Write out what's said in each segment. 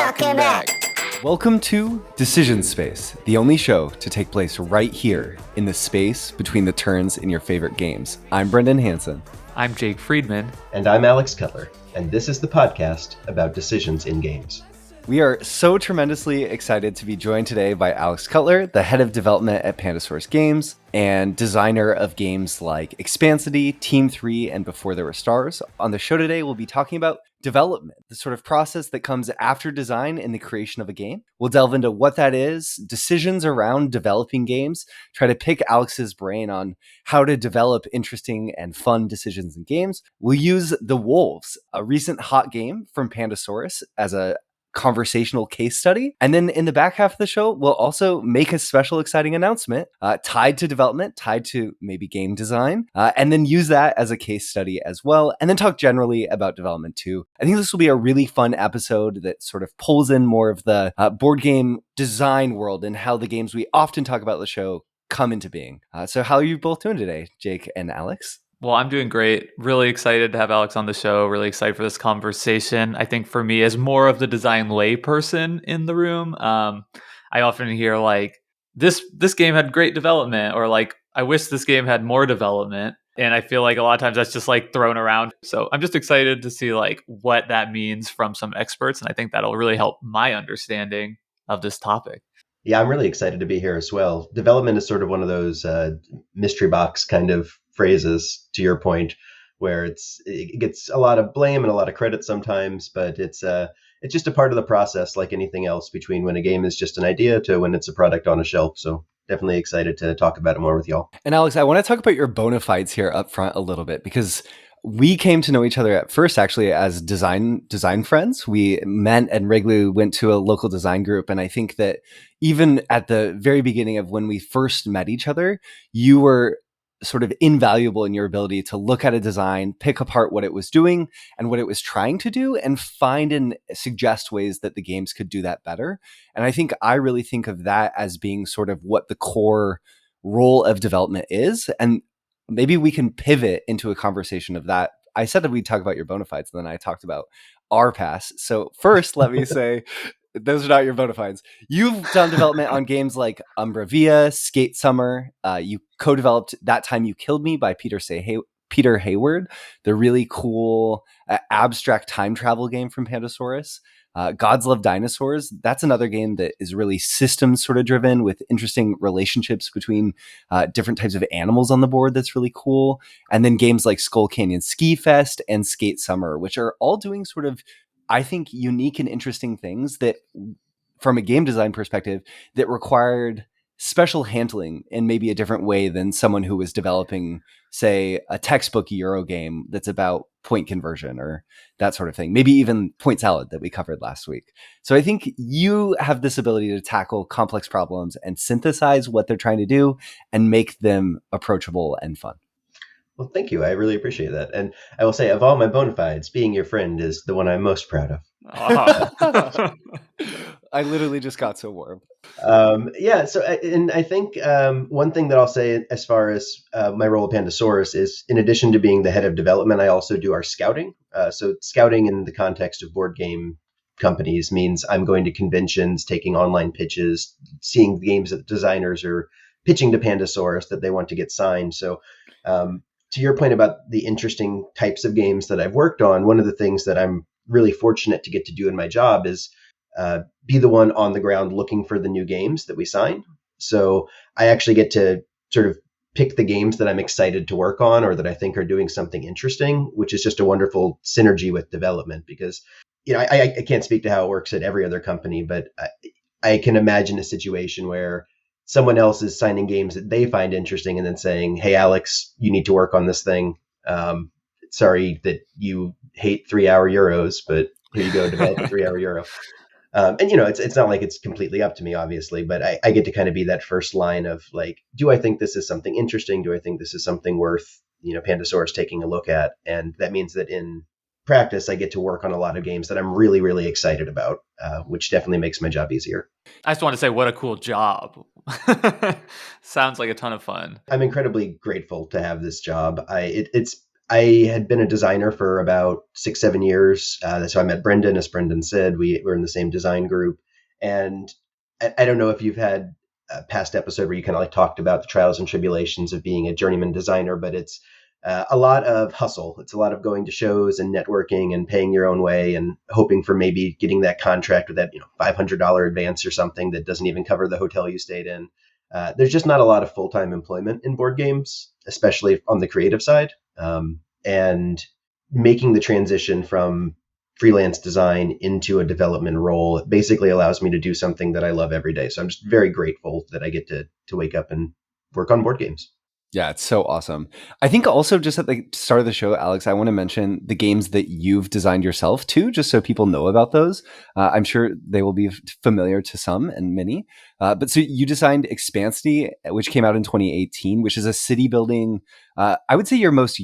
Welcome back. Welcome to Decision Space, the only show to take place right here in the space between the turns in your favorite games. I'm Brendan Hansen. I'm Jake Friedman. And I'm Alex Cutler, and this is the podcast about decisions in games. We are so tremendously excited to be joined today by Alex Cutler, the head of development at Pandasaurus Games and designer of games like Expansity, Team 3, and Before There Were Stars. On the show today, we'll be talking about development, the sort of process that comes after design in the creation of a game. We'll delve into what that is, decisions around developing games, try to pick Alex's brain on how to develop interesting and fun decisions in games. We'll use The Wolves, a recent hot game from Pandasaurus, as a conversational case study. And then in the back half of the show, we'll also make a special exciting announcement tied to development, tied to maybe game design, and then use that as a case study as well. And then talk generally about development too. I think this will be a really fun episode that sort of pulls in more of the board game design world and how the games we often talk about on the show come into being. So how are you both doing today, Jake and Alex? Well, I'm doing great. Really excited to have Alex on the show. Really excited for this conversation. I think for me, as more of the design layperson in the room, I often hear like, this game had great development, or like, I wish this game had more development. And I feel like a lot of times that's just like thrown around. So I'm just excited to see like what that means from some experts. And I think that'll really help my understanding of this topic. Yeah, I'm really excited to be here as well. Development is sort of one of those mystery box kind of phrases, to your point, where it gets a lot of blame and a lot of credit sometimes, but it's just a part of the process, like anything else, between when a game is just an idea to when it's a product on a shelf. So definitely excited to talk about it more with y'all. And Alex, I want to talk about your bona fides here up front a little bit, because we came to know each other at first actually as design friends. We met and regularly went to a local design group. And I think that even at the very beginning of when we first met each other, you were sort of invaluable in your ability to look at a design, pick apart what it was doing and what it was trying to do, and find and suggest ways that the games could do that better. And I think I really think of that as being sort of what the core role of development is. And maybe we can pivot into a conversation of that. I said that we'd talk about your bona fides, and then I talked about our past. So first, let me say, those are not your bona fides. You've done development on games like Umbra Via, Skate Summer. You co-developed That Time You Killed Me by Peter Hayward, the really cool abstract time travel game from Pandasaurus. Gods Love Dinosaurs. That's another game that is really systems sort of driven with interesting relationships between different types of animals on the board. That's really cool. And then games like Skull Canyon Ski Fest and Skate Summer, which are all doing sort of, I think, unique and interesting things that, from a game design perspective, that required special handling in maybe a different way than someone who was developing, say, a textbook Euro game that's about point conversion or that sort of thing. Maybe even point salad that we covered last week. So I think you have this ability to tackle complex problems and synthesize what they're trying to do and make them approachable and fun. Well, thank you. I really appreciate that. And I will say, of all my bona fides, being your friend is the one I'm most proud of. I literally just got so warm. I think one thing that I'll say as far as my role at Pandasaurus is, in addition to being the head of development, I also do our scouting. So scouting in the context of board game companies means I'm going to conventions, taking online pitches, seeing the games that designers are pitching to Pandasaurus that they want to get signed. So to your point about the interesting types of games that I've worked on, one of the things that I'm really fortunate to get to do in my job is be the one on the ground looking for the new games that we sign. So I actually get to sort of pick the games that I'm excited to work on or that I think are doing something interesting, which is just a wonderful synergy with development. Because, I can't speak to how it works at every other company, but I can imagine a situation where someone else is signing games that they find interesting and then saying, "Hey, Alex, you need to work on this thing. Sorry that you hate 3-hour Euros, but here you go, develop a 3-hour Euro." It's not like it's completely up to me, obviously, but I get to kind of be that first line of like, do I think this is something interesting? Do I think this is something worth, Pandasaurus taking a look at? And that means that in practice, I get to work on a lot of games that I'm really, really excited about, which definitely makes my job easier. I just want to say, what a cool job. Sounds like a ton of fun. I'm incredibly grateful to have this job. I had been a designer for about 6, 7 years. So I met Brendan, as Brendan said. We were in the same design group. And I don't know if you've had a past episode where you kind of like talked about the trials and tribulations of being a journeyman designer, but it's a lot of hustle. It's a lot of going to shows and networking and paying your own way and hoping for maybe getting that contract with that $500 advance or something that doesn't even cover the hotel you stayed in. There's just not a lot of full-time employment in board games, especially on the creative side. And making the transition from freelance design into a development role basically allows me to do something that I love every day. So I'm just very grateful that I get to wake up and work on board games. Yeah, it's so awesome. I think also just at the start of the show, Alex, I want to mention the games that you've designed yourself too, just so people know about those. I'm sure they will be familiar to some and many. But so you designed Expansity, which came out in 2018, which is a city building. I would say your most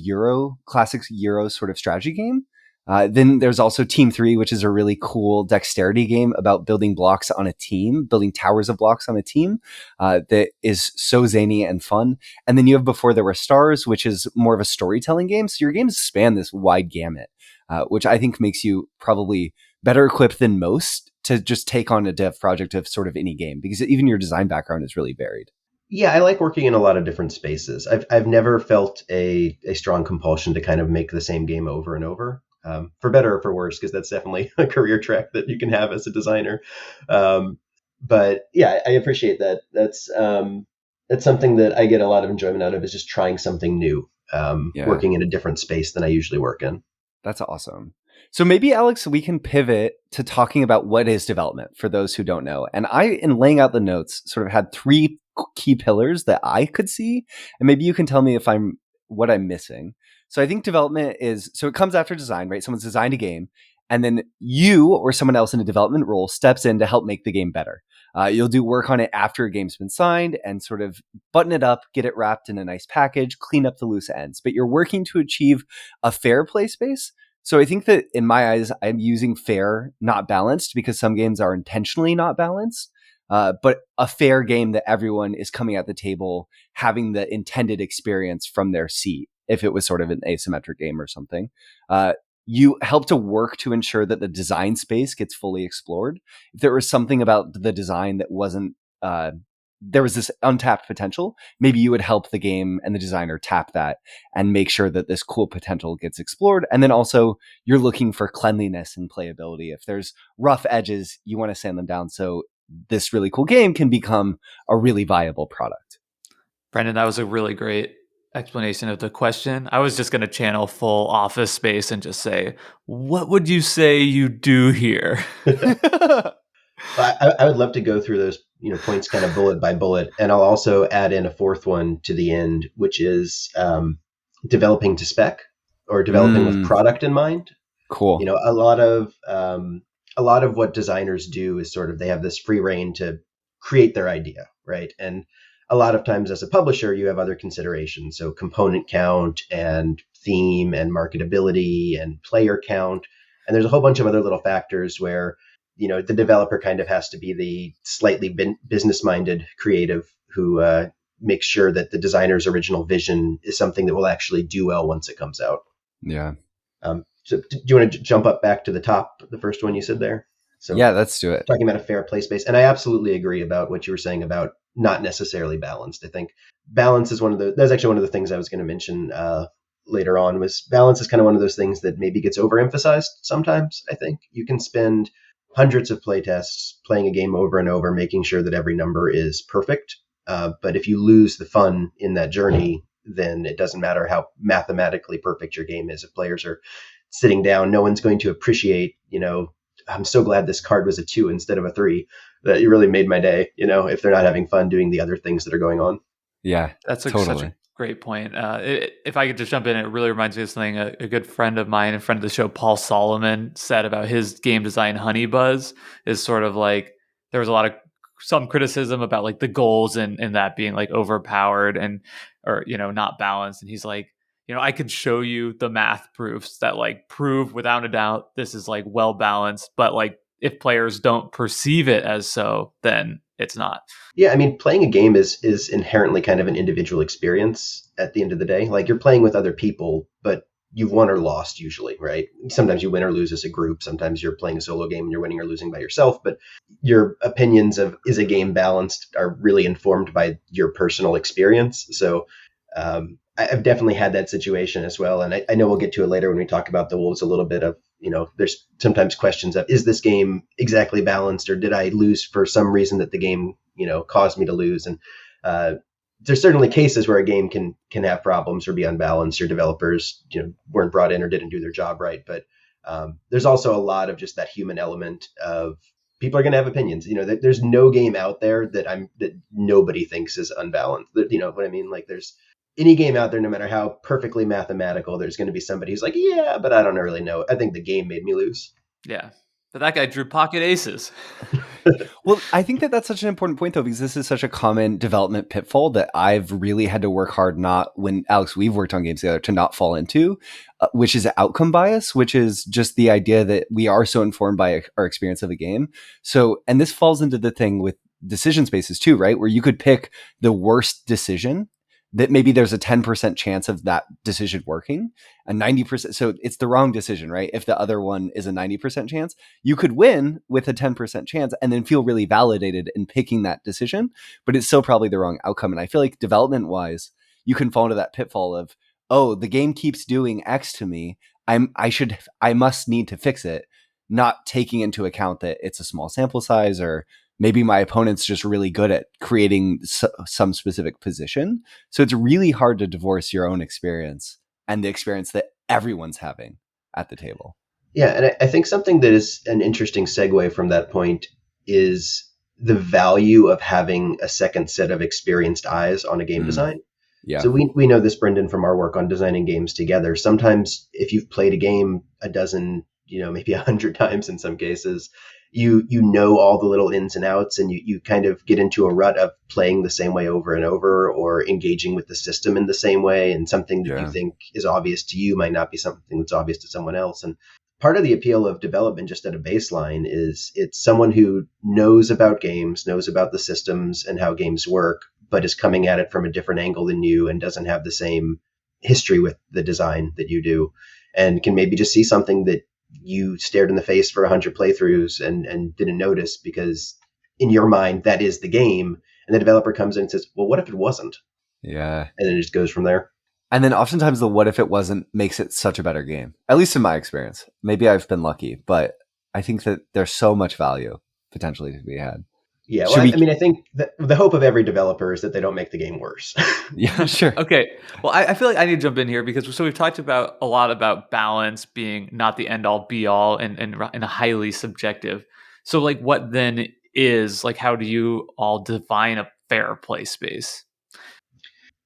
classic Euro sort of strategy game. Then there's also Team 3, which is a really cool dexterity game about building blocks on a team, building towers of blocks on a team that is so zany and fun. And then you have Before There Were Stars, which is more of a storytelling game. So your games span this wide gamut, which I think makes you probably better equipped than most to just take on a dev project of sort of any game, because even your design background is really varied. Yeah, I like working in a lot of different spaces. I've never felt a strong compulsion to kind of make the same game over and over. For better or for worse, because that's definitely a career track that you can have as a designer. But yeah, I appreciate that. That's something that I get a lot of enjoyment out of, is just trying something new, working in a different space than I usually work in. That's awesome. So maybe, Alex, we can pivot to talking about what is development for those who don't know. And I, in laying out the notes, sort of had 3 key pillars that I could see. And maybe you can tell me what I'm missing. So I think development so it comes after design, right? Someone's designed a game, and then you or someone else in a development role steps in to help make the game better. You'll do work on it after a game's been signed and sort of button it up, get it wrapped in a nice package, clean up the loose ends. But you're working to achieve a fair play space. So I think that in my eyes, I'm using fair, not balanced, because some games are intentionally not balanced. But a fair game that everyone is coming at the table having the intended experience from their seat, if it was sort of an asymmetric game or something. You help to work to ensure that the design space gets fully explored. If there was something about the design that wasn't, there was this untapped potential, maybe you would help the game and the designer tap that and make sure that this cool potential gets explored. And then also you're looking for cleanliness and playability. If there's rough edges, you want to sand them down so this really cool game can become a really viable product. Brendan, that was a really great explanation of the question. I was just going to channel full Office Space and just say, what would you say you do here? I would love to go through those points kind of bullet by bullet, and I'll also add in a 4th one to the end, which is developing to spec, or developing with product in mind. Cool. A lot of what designers do is sort of, they have this free reign to create their idea, right? And a lot of times as a publisher, you have other considerations. So component count and theme and marketability and player count. And there's a whole bunch of other little factors where, the developer kind of has to be the slightly business-minded creative who makes sure that the designer's original vision is something that will actually do well once it comes out. Yeah. So do you want to jump up back to the top, the first one you said there? So yeah, let's do it. Talking about a fair play space. And I absolutely agree about what you were saying about not necessarily balanced. I think balance is that's actually one of the things I was going to mention later on, was balance is kind of one of those things that maybe gets overemphasized sometimes. I think you can spend hundreds of playtests playing a game over and over, making sure that every number is perfect. But if you lose the fun in that journey, then it doesn't matter how mathematically perfect your game is. If players are sitting down, no one's going to appreciate, I'm so glad this card was a 2 instead of a 3. That you really made my day, if they're not having fun doing the other things that are going on. Yeah, that's totally. Such a great point. If I could just jump in, it really reminds me of something a good friend of mine and friend of the show, Paul Solomon, said about his game design Honey Buzz. Is sort of like, there was some criticism about like the goals and that being like overpowered or not balanced. And he's like, I could show you the math proofs that like prove without a doubt this is like well balanced, but like if players don't perceive it as so, then it's not. Yeah, I mean, playing a game is inherently kind of an individual experience at the end of the day. Like, you're playing with other people, but you've won or lost usually, right? Sometimes you win or lose as a group. Sometimes you're playing a solo game and you're winning or losing by yourself. But your opinions of is a game balanced are really informed by your personal experience. So I've definitely had that situation as well. And I know we'll get to it later when we talk about the Wolves a little bit of, there's sometimes questions of, is this game exactly balanced, or did I lose for some reason that the game, caused me to lose? And there's certainly cases where a game can have problems or be unbalanced, or developers, weren't brought in or didn't do their job right. But there's also a lot of just that human element of people are going to have opinions. There's no game out there that nobody thinks is unbalanced. You know what I mean? Like there's any game out there, no matter how perfectly mathematical, there's going to be somebody who's like, yeah, but I don't really know. I think the game made me lose. Yeah. But that guy drew pocket aces. Well, I think that that's such an important point, though, because this is such a common development pitfall that I've really had to work hard Alex, we've worked on games together, to not fall into, which is outcome bias, which is just the idea that we are so informed by our experience of a game. So, and this falls into the thing with decision spaces too, right? Where you could pick the worst decision that maybe there's a 10% chance of that decision working, a 90%. So it's the wrong decision, right? If the other one is a 90% chance, you could win with a 10% chance and then feel really validated in picking that decision, but it's still probably the wrong outcome. And I feel like development wise, you can fall into that pitfall of, oh, the game keeps doing X to me. I must need to fix it, not taking into account that it's a small sample size, or maybe my opponent's just really good at creating some specific position. So it's really hard to divorce your own experience and the experience that everyone's having at the table. Yeah, and I think something that is an interesting segue from that point is the value of having a second set of experienced eyes on a game design. Yeah. So we know this, Brendan, from our work on designing games together. Sometimes if you've played a game a dozen, maybe 100 times in some cases, you know all the little ins and outs, and you kind of get into a rut of playing the same way over and over, or engaging with the system in the same way. And something that you think is obvious to you might not be something that's obvious to someone else. And part of the appeal of development, just at a baseline, is it's someone who knows about games, knows about the systems and how games work, but is coming at it from a different angle than you and doesn't have the same history with the design that you do, and can maybe just see something that you stared in the face for 100 playthroughs and didn't notice, because in your mind that is the game, and the developer comes in and says, well, what if it wasn't? Yeah. And then it just goes from there. And then oftentimes the what if it wasn't makes it such a better game, at least in my experience. Maybe I've been lucky, but I think that there's so much value potentially to be had. Yeah, well, I think the hope of every developer is that they don't make the game worse. Yeah, sure. Okay. Well, I feel like I need to jump in here, because we've talked about a lot about balance being not the end all be all and a highly subjective. So like, what then is, like, how do you all define a fair play space?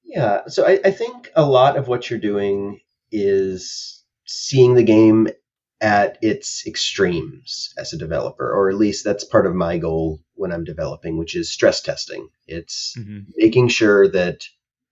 Yeah, so I think a lot of what you're doing is seeing the game at its extremes as a developer, or at least that's part of my goal when I'm developing, which is stress testing. It's making sure that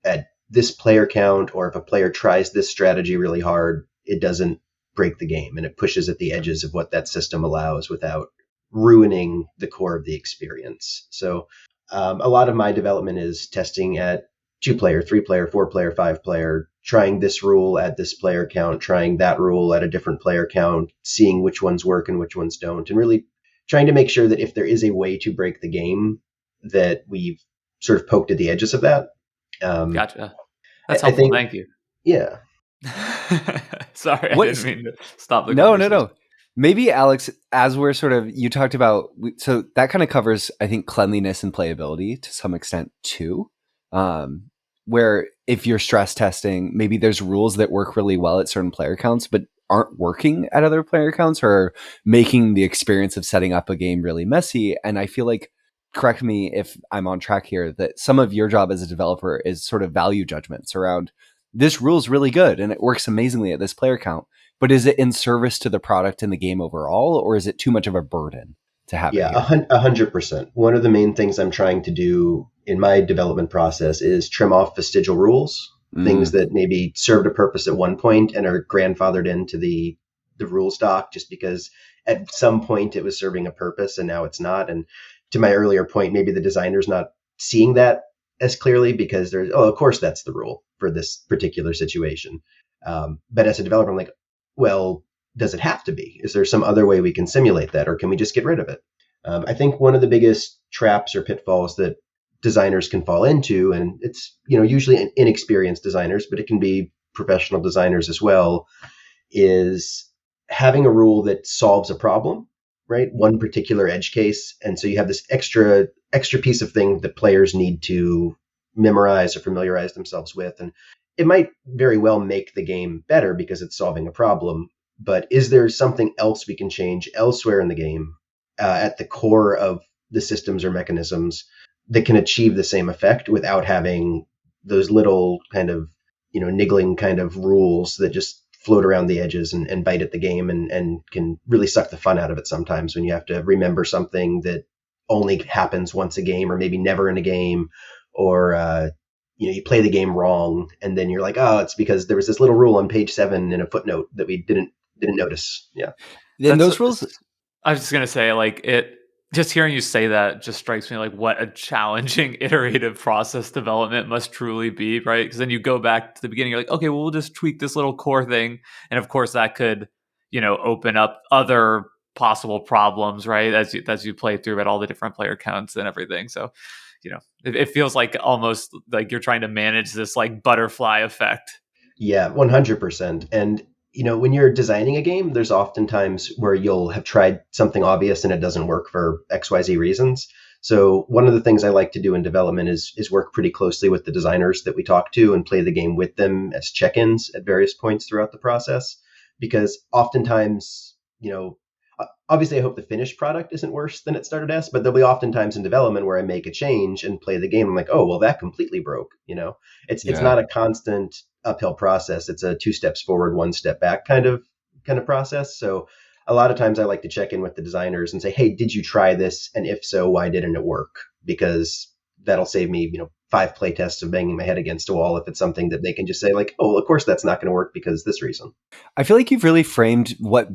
at this player count, or if a player tries this strategy really hard, it doesn't break the game and it pushes at the edges of what that system allows without ruining the core of the experience. So a lot of my development is testing at 2-player, 3-player, 4-player, 5-player, trying this rule at this player count, trying that rule at a different player count, seeing which ones work and which ones don't, and really trying to make sure that if there is a way to break the game, that we've sort of poked at the edges of that. Gotcha. That's helpful. Thank you. Yeah. Sorry, I didn't mean to stop the conversation. No. Maybe, Alex, as we're you talked about, so that kind of covers, I think, cleanliness and playability to some extent too. Where if you're stress testing, maybe there's rules that work really well at certain player counts, but aren't working at other player counts, or making the experience of setting up a game really messy. And I feel like, correct me if I'm on track here, that some of your job as a developer is sort of value judgments around, this rule is really good and it works amazingly at this player count, but is it in service to the product and the game overall, or is it too much of a burden to have? Yeah, 100%. One of the main things I'm trying to do in my development process is trim off vestigial rules, things that maybe served a purpose at one point and are grandfathered into the rules doc just because at some point it was serving a purpose and now it's not. And to my earlier point, maybe the designer's not seeing that as clearly because there's, of course that's the rule for this particular situation. But as a developer, I'm like, well, does it have to be? Is there some other way we can simulate that, or can we just get rid of it? I think one of the biggest traps or pitfalls that designers can fall into, and it's usually inexperienced designers, but it can be professional designers as well, is having a rule that solves a problem, right? One particular edge case, and so you have this extra piece of thing that players need to memorize or familiarize themselves with, and it might very well make the game better because it's solving a problem. But is there something else we can change elsewhere in the game, at the core of the systems or mechanisms, that can achieve the same effect without having those little kind of niggling kind of rules that just float around the edges and bite at the game, and can really suck the fun out of it sometimes when you have to remember something that only happens once a game or maybe never in a game, or you play the game wrong and then you're like, oh, it's because there was this little rule on page 7 in a footnote that we didn't notice. Yeah. Then those rules, I was just going to say, like, just hearing you say that just strikes me like what a challenging iterative process development must truly be, right? Because then you go back to the beginning, you're like, okay, well, we'll just tweak this little core thing. And of course that could, open up other possible problems, right? As you play through at all the different player counts and everything. So, it feels like almost like you're trying to manage this like butterfly effect. Yeah, 100%. And when you're designing a game, there's often times where you'll have tried something obvious and it doesn't work for XYZ reasons. So one of the things I like to do in development is work pretty closely with the designers that we talk to and play the game with them as check-ins at various points throughout the process. Because oftentimes, obviously I hope the finished product isn't worse than it started as, but there'll be oftentimes in development where I make a change and play the game. I'm like, oh, well, that completely broke. It's not a constant uphill process. It's a 2 steps forward, 1 step back kind of process. So a lot of times I like to check in with the designers and say, hey, did you try this? And if so, why didn't it work? Because that'll save me, 5 play tests of banging my head against a wall if it's something that they can just say like, oh, well, of course that's not going to work because this reason. I feel like you've really framed what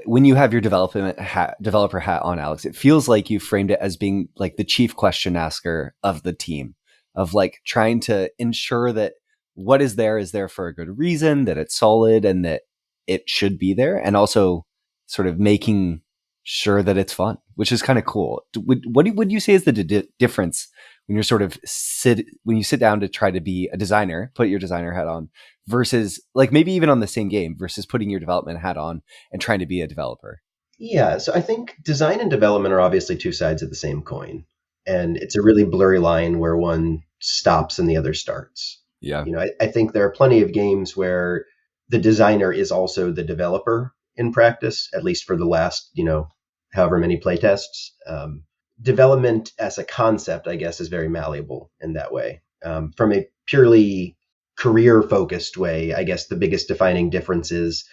when you have your developer hat on, Alex, it feels like you framed it as being like the chief question asker of the team, of like trying to ensure that what is there for a good reason, that it's solid and that it should be there, and also sort of making sure that it's fun, which is kind of cool. What would you say is the difference when you're sort of when you sit down to try to be a designer, put your designer hat on, versus like maybe even on the same game versus putting your development hat on and trying to be a developer? Yeah, so I think design and development are obviously 2 sides of the same coin, and it's a really blurry line where one stops and the other starts. Yeah. I think there are plenty of games where the designer is also the developer in practice, at least for the last, however many playtests. Development as a concept, I guess, is very malleable in that way. From a purely career-focused way, I guess the biggest defining difference is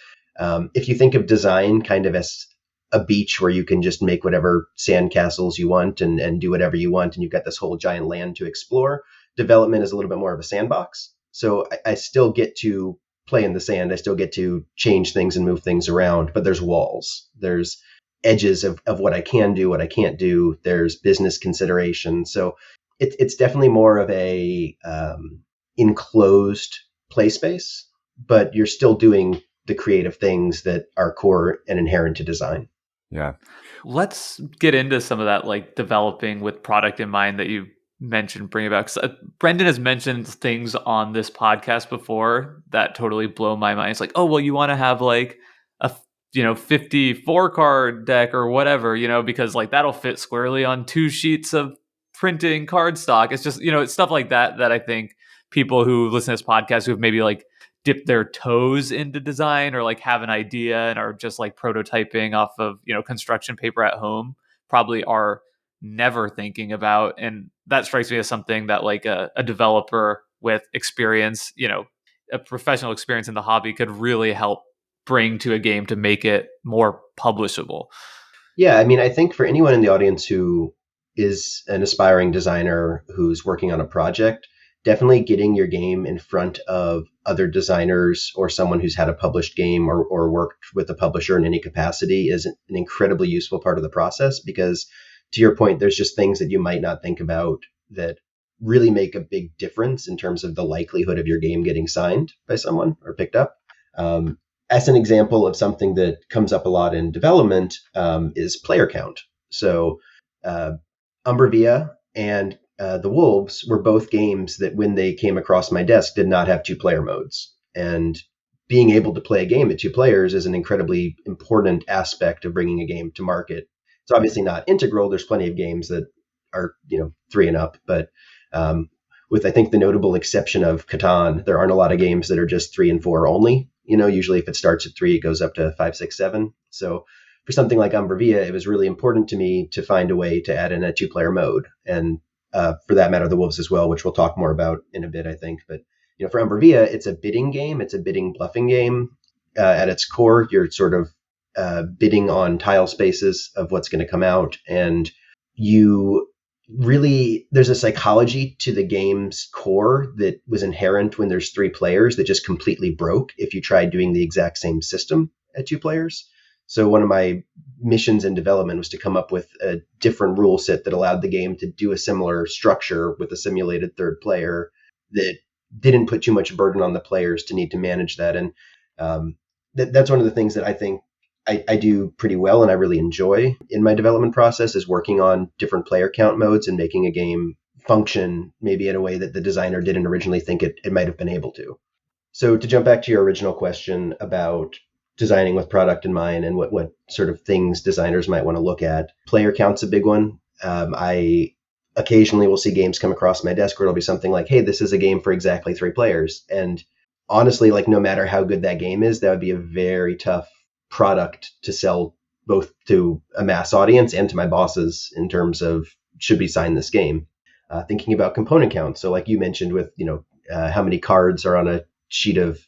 if you think of design kind of as a beach where you can just make whatever sandcastles you want and do whatever you want, and you've got this whole giant land to explore, development is a little bit more of a sandbox. So I still get to play in the sand. I still get to change things and move things around, but there's walls. There's edges of what I can do, what I can't do. There's business consideration. So it's definitely more of a enclosed play space, but you're still doing the creative things that are core and inherent to design. Yeah. Let's get into some of that, like developing with product in mind that you mentioned, bring about. Because Brendan has mentioned things on this podcast before that totally blow my mind. It's like, oh, well, you want to have like a 54 card deck or whatever, because like that'll fit squarely on 2 sheets of printing cardstock. It's just, it's stuff like that I think people who listen to this podcast who have maybe like dipped their toes into design or like have an idea and are just like prototyping off of, construction paper at home probably are never thinking about. And that strikes me as something that like a developer with experience, a professional experience in the hobby could really help bring to a game to make it more publishable. Yeah, I mean, I think for anyone in the audience who is an aspiring designer who's working on a project, definitely getting your game in front of other designers or someone who's had a published game or worked with a publisher in any capacity is an incredibly useful part of the process, because to your point, there's just things that you might not think about that really make a big difference in terms of the likelihood of your game getting signed by someone or picked up. As an example of something that comes up a lot in development is player count. So Umbervia and The Wolves were both games that when they came across my desk did not have 2-player modes. And being able to play a game at 2 players is an incredibly important aspect of bringing a game to market. It's obviously not integral. There's plenty of games that are, 3 and up, but with I think the notable exception of Catan, there aren't a lot of games that are just 3 and 4 only. Usually if it starts at 3, it goes up to 5, 6, 7. So for something like Umbervia, it was really important to me to find a way to add in a 2-player mode, and for that matter, the Wolves as well, which we'll talk more about in a bit, I think. But for Umbervia, it's a bidding game. It's a bidding bluffing game. At its core, you're sort of bidding on tile spaces of what's going to come out, and you really there's a psychology to the game's core that was inherent when there's 3 players that just completely broke if you tried doing the exact same system at 2 players. So one of my missions in development was to come up with a different rule set that allowed the game to do a similar structure with a simulated third player that didn't put too much burden on the players to need to manage that. And that's one of the things that I think I do pretty well and I really enjoy in my development process, is working on different player count modes and making a game function maybe in a way that the designer didn't originally think it might have been able to. So to jump back to your original question about designing with product in mind and what sort of things designers might want to look at, player count's a big one. I occasionally will see games come across my desk where it'll be something like, hey, this is a game for exactly 3 players. And honestly, like no matter how good that game is, that would be a very tough product to sell both to a mass audience and to my bosses in terms of should we sign this game. Thinking about component count. So like you mentioned with, how many cards are on a sheet of,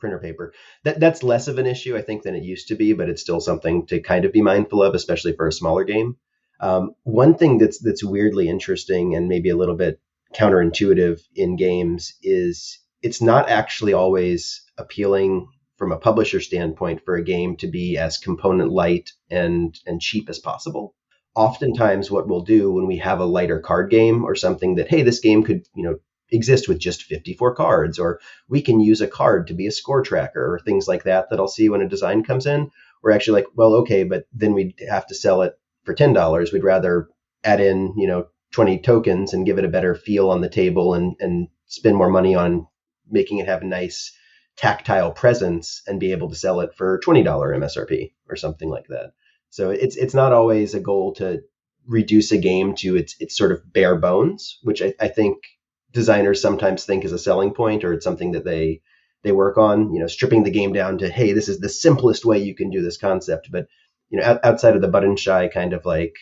printer paper. That's less of an issue, I think, than it used to be, but it's still something to kind of be mindful of, especially for a smaller game. One thing that's weirdly interesting and maybe a little bit counterintuitive in games is it's not actually always appealing from a publisher standpoint for a game to be as component light and cheap as possible. Oftentimes what we'll do when we have a lighter card game or something that, hey, this game could, exist with just 54 cards, or we can use a card to be a score tracker or things like that I'll see when a design comes in, we're actually like, well, okay, but then we'd have to sell it for $10. We'd rather add in, 20 tokens and give it a better feel on the table and spend more money on making it have a nice tactile presence and be able to sell it for $20 MSRP or something like that. So it's not always a goal to reduce a game to its sort of bare bones, which I think designers sometimes think is a selling point, or it's something that they work on, stripping the game down to, hey, this is the simplest way you can do this concept. But, outside of the button shy kind of like,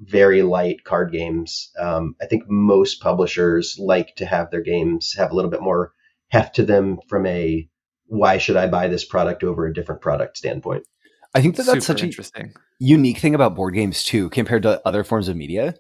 very light card games, I think most publishers like to have their games have a little bit more heft to them from a why should I buy this product over a different product standpoint. I think that's such Super a interesting. unique thing about board games too, compared to other forms of media.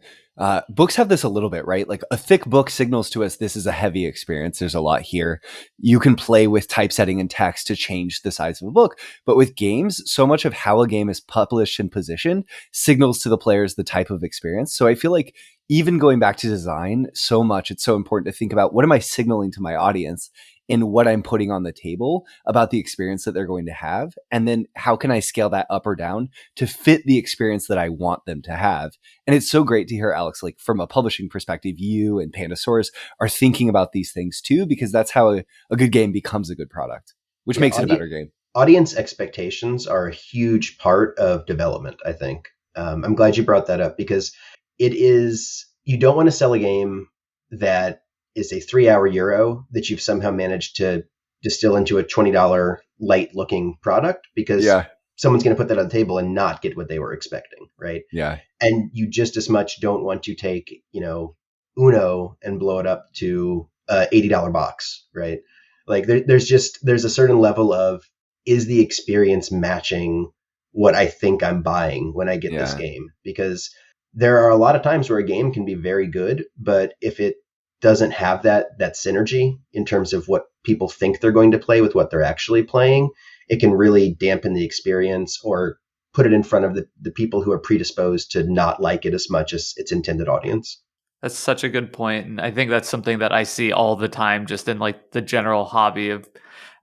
Books have this a little bit, right? Like a thick book signals to us this is a heavy experience. There's a lot here. You can play with typesetting and text to change the size of a book. But with games, so much of how a game is published and positioned signals to the players the type of experience. So I feel like even going back to design so much, it's so important to think about what am I signaling to my audience in what I'm putting on the table about the experience that they're going to have. And then how can I scale that up or down to fit the experience that I want them to have? And it's so great to hear, Alex, like from a publishing perspective, you and Pandasaurus are thinking about these things too, because that's how a good game becomes a good product, which makes it a better game. Audience expectations are a huge part of development, I think. I'm glad you brought that up, because you don't want to sell a game that is a 3-hour Euro that you've somehow managed to distill into a $20 light looking product, because someone's going to put that on the table and not get what they were expecting. Right. Yeah. And you just as much don't want to take, Uno and blow it up to a $80 box. Right. Like there's a certain level of, is the experience matching what I think I'm buying when I get this game? Because there are a lot of times where a game can be very good, but if it doesn't have that synergy in terms of what people think they're going to play with what they're actually playing, it can really dampen the experience or put it in front of the people who are predisposed to not like it as much as its intended audience. That's such a good point. And I think that's something that I see all the time just in like the general hobby of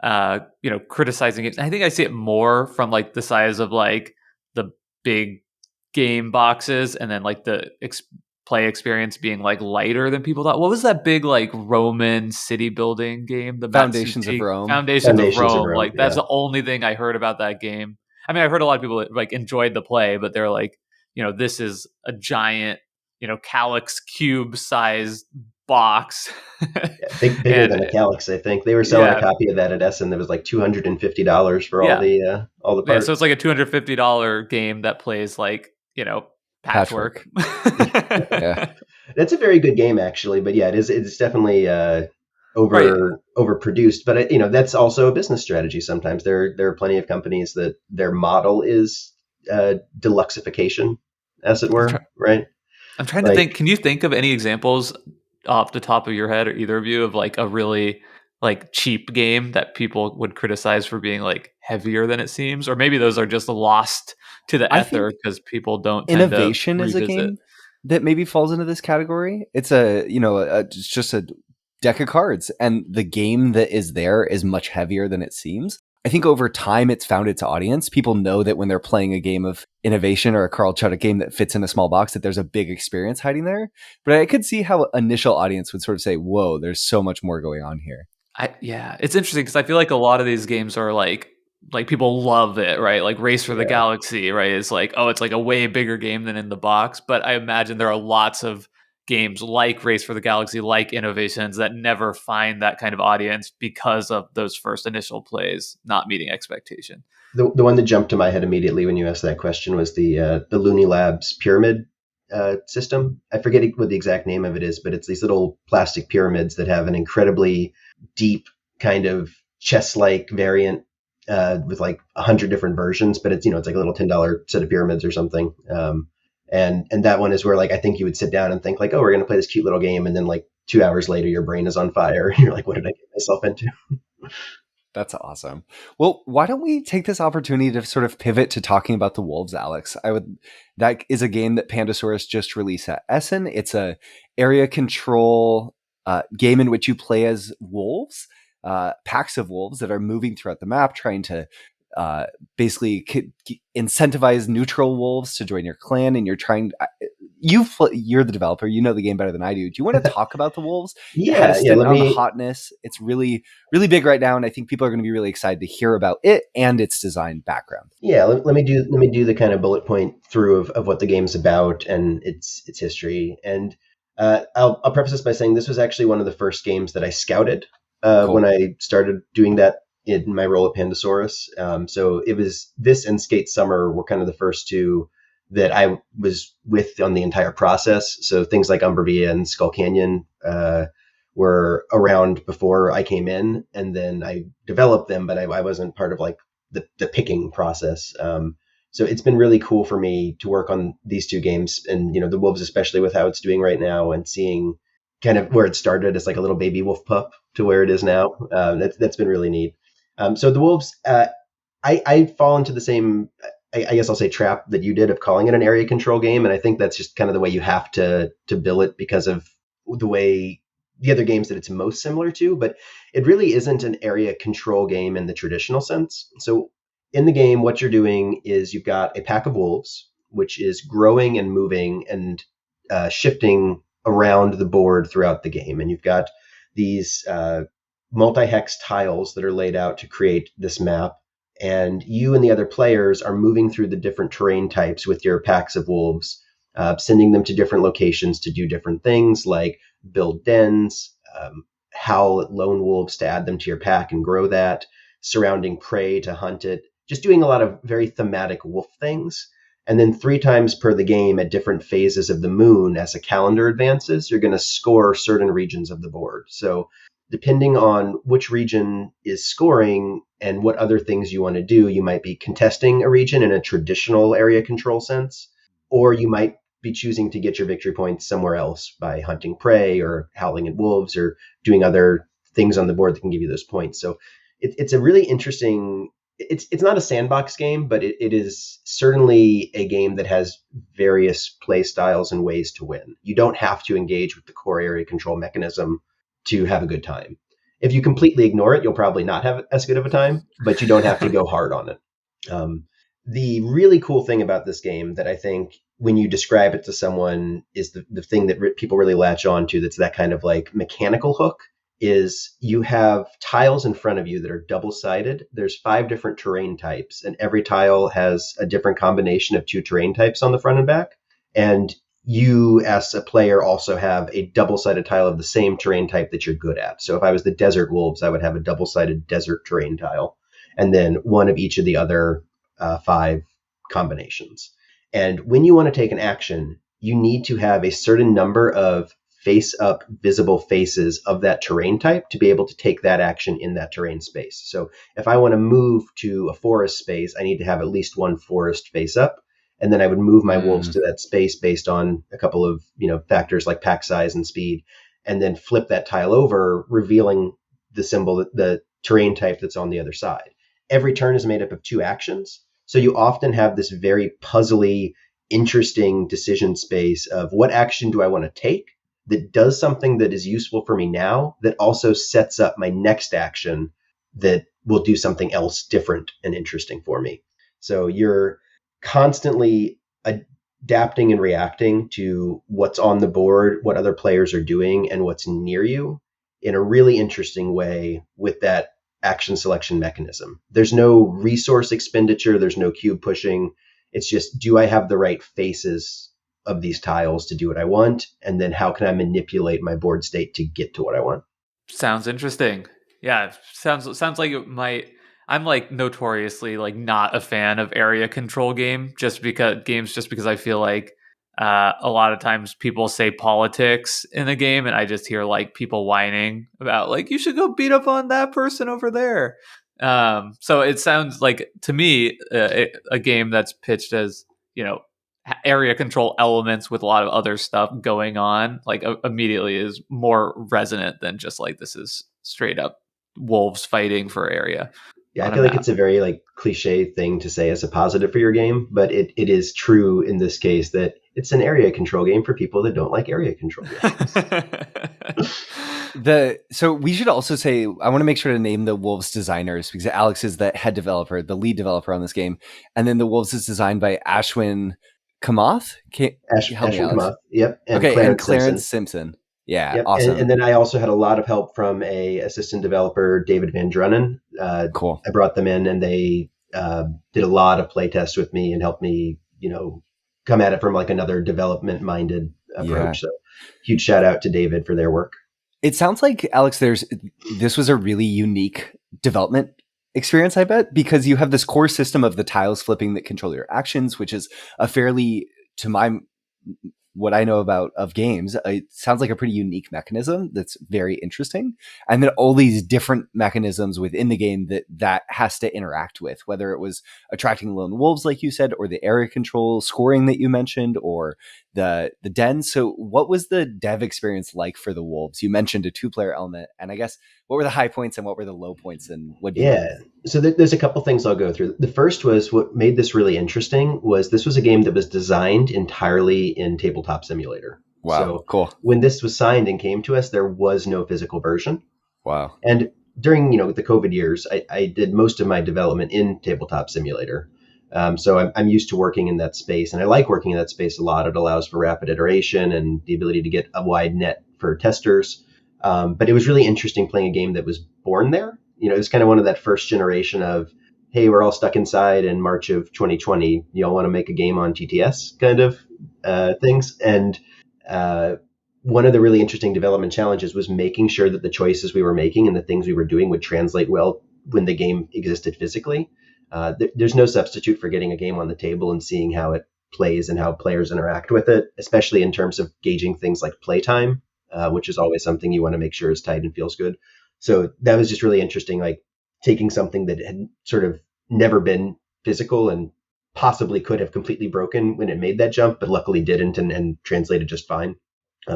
criticizing it. I think I see it more from like the size of like the big game boxes, and then like the play experience being like lighter than people thought. What was that big like Roman city building game? The Foundations of Matsushita Rome. Foundations of Foundations of Rome. Rome. Like that's Yeah. the only thing I heard about that game. I mean, I heard a lot of people that like enjoyed the play, but they're like, this is a giant, calyx cube sized box. Bigger And than a Calyx, I think. They were selling a yeah, copy of that at Essen that was like $250 for all yeah, the yeah. So parts. it's like a $250 game that plays like, patchwork. Patchwork. Yeah. That's a very good game, actually. But yeah, it's definitely Right. overproduced. But that's also a business strategy. Sometimes there are plenty of companies that their model is deluxeification, as it I'm, were, try- right? I'm trying to think. Like, Can you think of any examples off the top of your head, or either of you, of like a really like cheap game that people would criticize for being like heavier than it seems? Or maybe those are just lost to the I think ether because people don't tend to Innovation is a revisit. game that maybe falls into this category. It's it's just a deck of cards, and the game that is there is much heavier than it seems. I think over time it's found its audience. People know that when they're playing a game of innovation or a Carl Chudik game that fits in a small box, that there's a big experience hiding there. But I could see how initial audience would sort of say, "Whoa, there's so much more going on here." Yeah, it's interesting because I feel like a lot of these games are like people love it, right? Like Race for the yeah, Galaxy, right? It's like, oh, it's like a way bigger game than in the box. But I imagine there are lots of games like Race for the Galaxy, like Innovations, that never find that kind of audience because of those first initial plays not meeting expectation. the one that jumped to my head immediately when you asked that question was the Looney Labs pyramid system. I forget what the exact name of it is, but it's these little plastic pyramids that have an incredibly deep kind of chess-like variant with like 100 different versions. But it's it's like a little $10 set of pyramids or something. And that one is where like I think you would sit down and think like, oh, we're gonna play this cute little game, and then like 2 hours later, your brain is on fire, and you're like, what did I get myself into? That's awesome. Well, why don't we take this opportunity to sort of pivot to talking about the wolves, Alex? That is a game that Pandasaurus just released at Essen. It's a area control game in which you play as wolves, packs of wolves that are moving throughout the map, trying to basically incentivize neutral wolves to join your clan. And you're the developer, you know the game better than I do. Do you want to talk about the wolves? It had a Yeah. stint Let on the me hotness. It's really, really big right now, and I think people are going to be really excited to hear about it and its design background. Yeah, let me do the kind of bullet point through of what the game's about and its history. And I'll preface this by saying this was actually one of the first games that I scouted when Cool. I started doing that in my role at Pandasaurus. So it was this and Skate Summer were kind of the first two that I was with on the entire process. So things like Umbrevia and Skull Canyon were around before I came in, and then I developed them, but I wasn't part of like the picking process. So it's been really cool for me to work on these two games, and the Wolves, especially with how it's doing right now, and seeing kind of where it started as like a little baby wolf pup to where it is now. That's been really neat. So the Wolves, I fall into the same, I guess I'll say, trap that you did of calling it an area control game, and I think that's just kind of the way you have to bill it because of the way the other games that it's most similar to. But it really isn't an area control game in the traditional sense. So in the game, what you're doing is you've got a pack of wolves, which is growing and moving and shifting around the board throughout the game, and you've got these multi-hex tiles that are laid out to create this map, and you and the other players are moving through the different terrain types with your packs of wolves, sending them to different locations to do different things like build dens, howl at lone wolves to add them to your pack and grow that, surrounding prey to hunt it, just doing a lot of very thematic wolf things. And then 3 times per the game at different phases of the moon, as a calendar advances, you're going to score certain regions of the board. So depending on which region is scoring and what other things you want to do, you might be contesting a region in a traditional area control sense, or you might be choosing to get your victory points somewhere else by hunting prey or howling at wolves or doing other things on the board that can give you those points. So it's a really interesting. It's not a sandbox game, but it is certainly a game that has various play styles and ways to win. You don't have to engage with the core area control mechanism to have a good time. If you completely ignore it, you'll probably not have as good of a time, but you don't have to go hard on it. Um, the really cool thing about this game that I think when you describe it to someone is the thing that people really latch on to, that's that kind of like mechanical hook, is you have tiles in front of you that are double-sided. There's 5 different terrain types, and every tile has a different combination of 2 terrain types on the front and back. And you, as a player, also have a double-sided tile of the same terrain type that you're good at. So if I was the Desert Wolves, I would have a double-sided desert terrain tile, and then one of each of the other 5 combinations. And when you want to take an action, you need to have a certain number of face-up visible faces of that terrain type to be able to take that action in that terrain space. So if I want to move to a forest space, I need to have at least one forest face up. And then I would move my wolves to that space based on a couple of factors like pack size and speed, and then flip that tile over, revealing the symbol, the terrain type that's on the other side. Every turn is made up of 2 actions. So you often have this very puzzly, interesting decision space of what action do I want to take that does something that is useful for me now, that also sets up my next action that will do something else different and interesting for me. So you're constantly adapting and reacting to what's on the board, what other players are doing, and what's near you in a really interesting way with that action selection mechanism. There's no resource expenditure, there's no cube pushing. It's just, do I have the right faces of these tiles to do what I want? And then how can I manipulate my board state to get to what I want? Sounds interesting. Yeah, sounds like it might. I'm like notoriously like not a fan of area control just because I feel like a lot of times people say politics in a game, and I just hear like people whining about like you should go beat up on that person over there. So it sounds like to me a game that's pitched as area control elements with a lot of other stuff going on, like immediately is more resonant than just like this is straight up wolves fighting for area. Yeah, I feel like it's a very like cliche thing to say as a positive for your game, but it is true in this case that it's an area control game for people that don't like area control games. So we should also say, I want to make sure to name the Wolves designers, because Alex is the head developer, the lead developer on this game. And then the Wolves is designed by Ashwin Kamath. Ashwin Kamath, yep. And Clarence Simpson. Yeah, yep. Awesome. And then I also had a lot of help from a assistant developer, David Van Drunnen. Cool. I brought them in, and they did a lot of play tests with me and helped me, come at it from like another development-minded approach. Yeah. So huge shout out to David for their work. It sounds like, Alex, this was a really unique development experience, I bet, because you have this core system of the tiles flipping that control your actions, which is a fairly, to what I know of games, it sounds like a pretty unique mechanism that's very interesting. And then all these different mechanisms within the game that has to interact with, whether it was attracting lone wolves, like you said, or the area control scoring that you mentioned, or the den. So what was the dev experience like for the wolves? You mentioned a 2-player element, and I guess what were the high points and what were the low points, and what do you Yeah. So there's a couple things I'll go through. The first was, what made this really interesting was this was a game that was designed entirely in Tabletop Simulator. Wow, so cool. When this was signed and came to us, there was no physical version. Wow. And during the COVID years, I did most of my development in Tabletop Simulator. So I'm used to working in that space, and I like working in that space a lot. It allows for rapid iteration and the ability to get a wide net for testers. But it was really interesting playing a game that was born there. It was kind of one of that first generation of, hey, we're all stuck inside in March of 2020. Y'all want to make a game on TTS kind of things. And one of the really interesting development challenges was making sure that the choices we were making and the things we were doing would translate well when the game existed physically. There's no substitute for getting a game on the table and seeing how it plays and how players interact with it, especially in terms of gauging things like playtime, which is always something you want to make sure is tight and feels good. So that was just really interesting, like taking something that had sort of never been physical and possibly could have completely broken when it made that jump, but luckily didn't and translated just fine.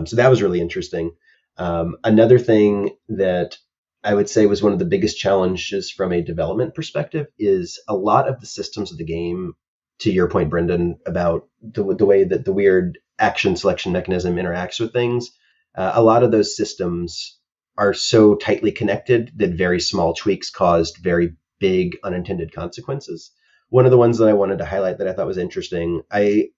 So that was really interesting. Another thing that I would say was one of the biggest challenges from a development perspective is a lot of the systems of the game, to your point, Brendan, about the way that the weird action selection mechanism interacts with things. A lot of those systems are so tightly connected that very small tweaks caused very big unintended consequences. One of the ones that I wanted to highlight that I thought was interesting, I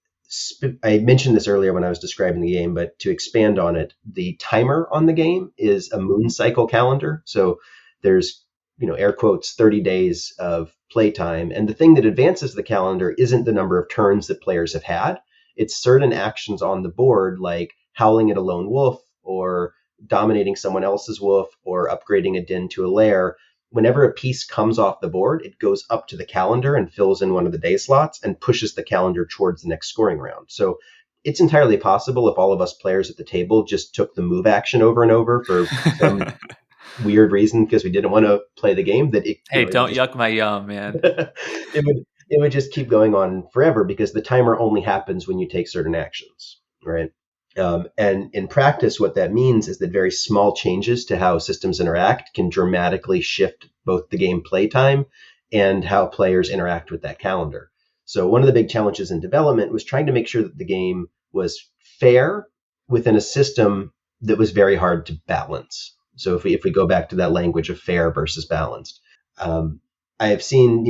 mentioned this earlier when I was describing the game, but to expand on it, the timer on the game is a moon cycle calendar. So there's, air quotes, 30 days of playtime. And the thing that advances the calendar isn't the number of turns that players have had. It's certain actions on the board, like howling at a lone wolf or dominating someone else's wolf or upgrading a den to a lair. Whenever a piece comes off the board, it goes up to the calendar and fills in one of the day slots and pushes the calendar towards the next scoring round. So it's entirely possible if all of us players at the table just took the move action over and over for some weird reason because we didn't want to play the game, that don't yuck my yum, man. it would just keep going on forever because the timer only happens when you take certain actions, right? And in practice, what that means is that very small changes to how systems interact can dramatically shift both the game playtime and how players interact with that calendar. So one of the big challenges in development was trying to make sure that the game was fair within a system that was very hard to balance. So if we go back to that language of fair versus balanced, I have seen,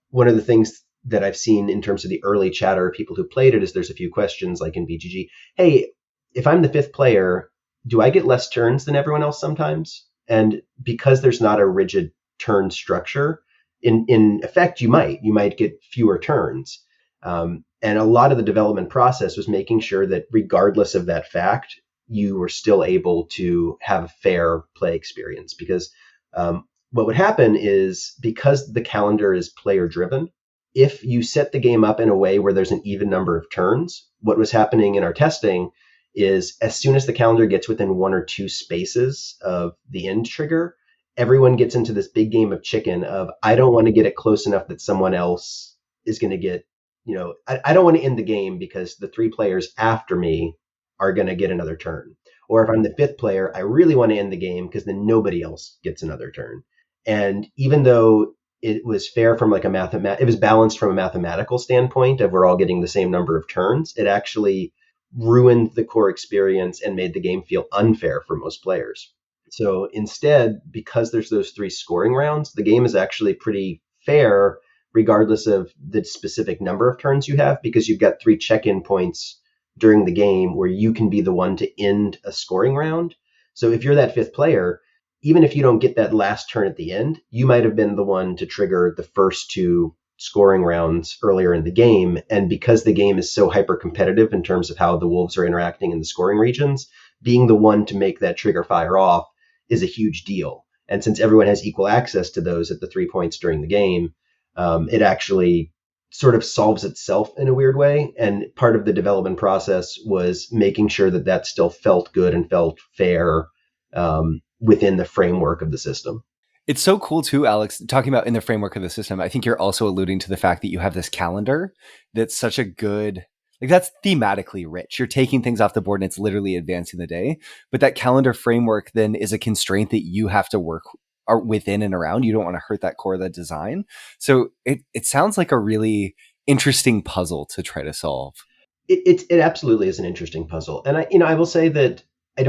one of the things that I've seen in terms of the early chatter of people who played it is there's a few questions like in BGG. Hey, if I'm the fifth player, do I get less turns than everyone else sometimes? And because there's not a rigid turn structure, in effect, you might get fewer turns. And a lot of the development process was making sure that regardless of that fact, you were still able to have a fair play experience. Because what would happen is, because the calendar is player driven, if you set the game up in a way where there's an even number of turns, what was happening in our testing is as soon as the calendar gets within one or two spaces of the end trigger, everyone gets into this big game of chicken of, I don't want to get it close enough that someone else is going to get, I don't want to end the game because the three players after me are going to get another turn. Or if I'm the fifth player, I really want to end the game because then nobody else gets another turn. And even though it was fair from like it was balanced from a mathematical standpoint of we're all getting the same number of turns, it actually ruined the core experience and made the game feel unfair for most players. So instead, because there's those three scoring rounds, the game is actually pretty fair regardless of the specific number of turns you have, because you've got three check-in points during the game where you can be the one to end a scoring round. So if you're that fifth player, even if you don't get that last turn at the end, you might have been the one to trigger the first two scoring rounds earlier in the game. And because the game is so hyper competitive in terms of how the wolves are interacting in the scoring regions, being the one to make that trigger fire off is a huge deal. And since everyone has equal access to those at the 3 points during the game, it actually sort of solves itself in a weird way. And part of the development process was making sure that that still felt good and felt fair within the framework of the system. It's so cool too, Alex, talking about in the framework of the system. I think you're also alluding to the fact that you have this calendar that's such a good, like, that's thematically rich. You're taking things off the board and it's literally advancing the day. But that calendar framework then is a constraint that you have to work within and around. You don't want to hurt that core of the design. So it sounds like a really interesting puzzle to try to solve. It absolutely is an interesting puzzle. And I will say that I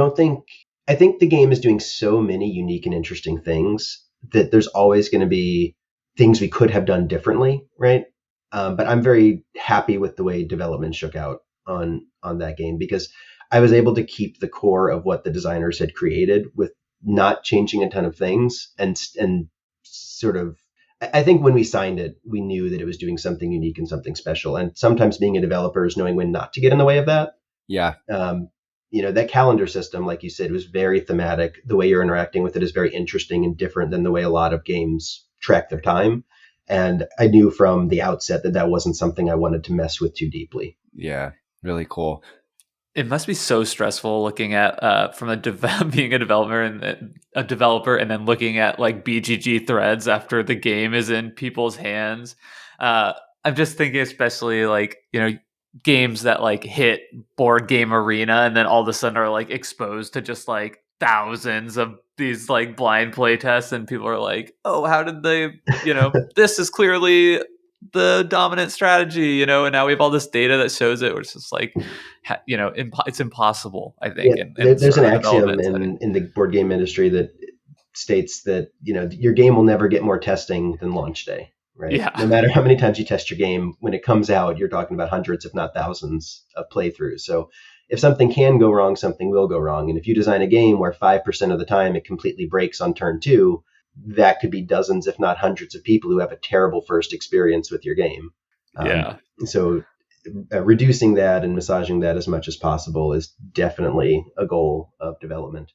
think the game is doing so many unique and interesting things that there's always going to be things we could have done differently, right? But I'm very happy with the way development shook out on that game, because I was able to keep the core of what the designers had created with not changing a ton of things, and sort of, I think when we signed it, we knew that it was doing something unique and something special. And sometimes being a developer is knowing when not to get in the way of that. Yeah. That calendar system, like you said, was very thematic. The way you're interacting with it is very interesting and different than the way a lot of games track their time. And I knew from the outset that that wasn't something I wanted to mess with too deeply. Yeah, really cool. It must be so stressful looking at from being a developer and then looking at like BGG threads after the game is in people's hands. I'm just thinking, especially like, games that like hit Board Game Arena and then all of a sudden are like exposed to just like thousands of these like blind play tests, and people are like, oh, how did they, this is clearly the dominant strategy, and now we have all this data that shows it, which is like, it's impossible, I think, Yeah, in there's sort an of a axiom development setting. in the board game industry that states that your game will never get more testing than launch day, right? Yeah. No matter how many times you test your game, when it comes out, you're talking about hundreds, if not thousands, of playthroughs. So if something can go wrong, something will go wrong. And if you design a game where 5% of the time it completely breaks on turn two, that could be dozens, if not hundreds, of people who have a terrible first experience with your game. Yeah. So reducing that and massaging that as much as possible is definitely a goal of development.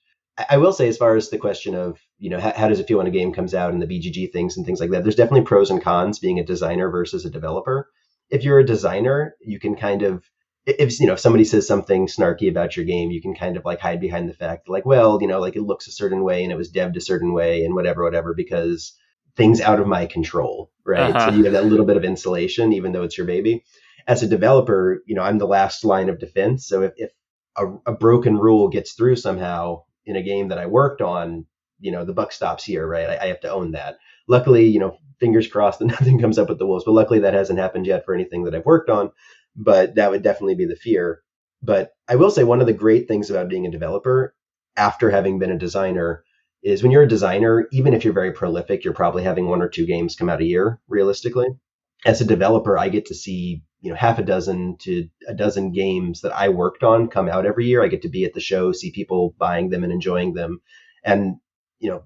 I will say, as far as the question of, how does it feel when a game comes out and the BGG things and things like that, there's definitely pros and cons being a designer versus a developer. If you're a designer, you can kind of, if somebody says something snarky about your game, you can kind of like hide behind the fact like, well, like it looks a certain way and it was devved a certain way and whatever, because things out of my control, right? So you have that little bit of insulation, even though it's your baby. As a developer, I'm the last line of defense. So if a broken rule gets through somehow in a game that I worked on, the buck stops here, right? I have to own that. Luckily, fingers crossed that nothing comes up with the wolves, but luckily that hasn't happened yet for anything that I've worked on. But that would definitely be the fear. But I will say one of the great things about being a developer after having been a designer is when you're a designer, even if you're very prolific, you're probably having one or two games come out a year, realistically. As a developer, I get to see half a dozen to a dozen games that I worked on come out every year. I get to be at the show, see people buying them and enjoying them. And,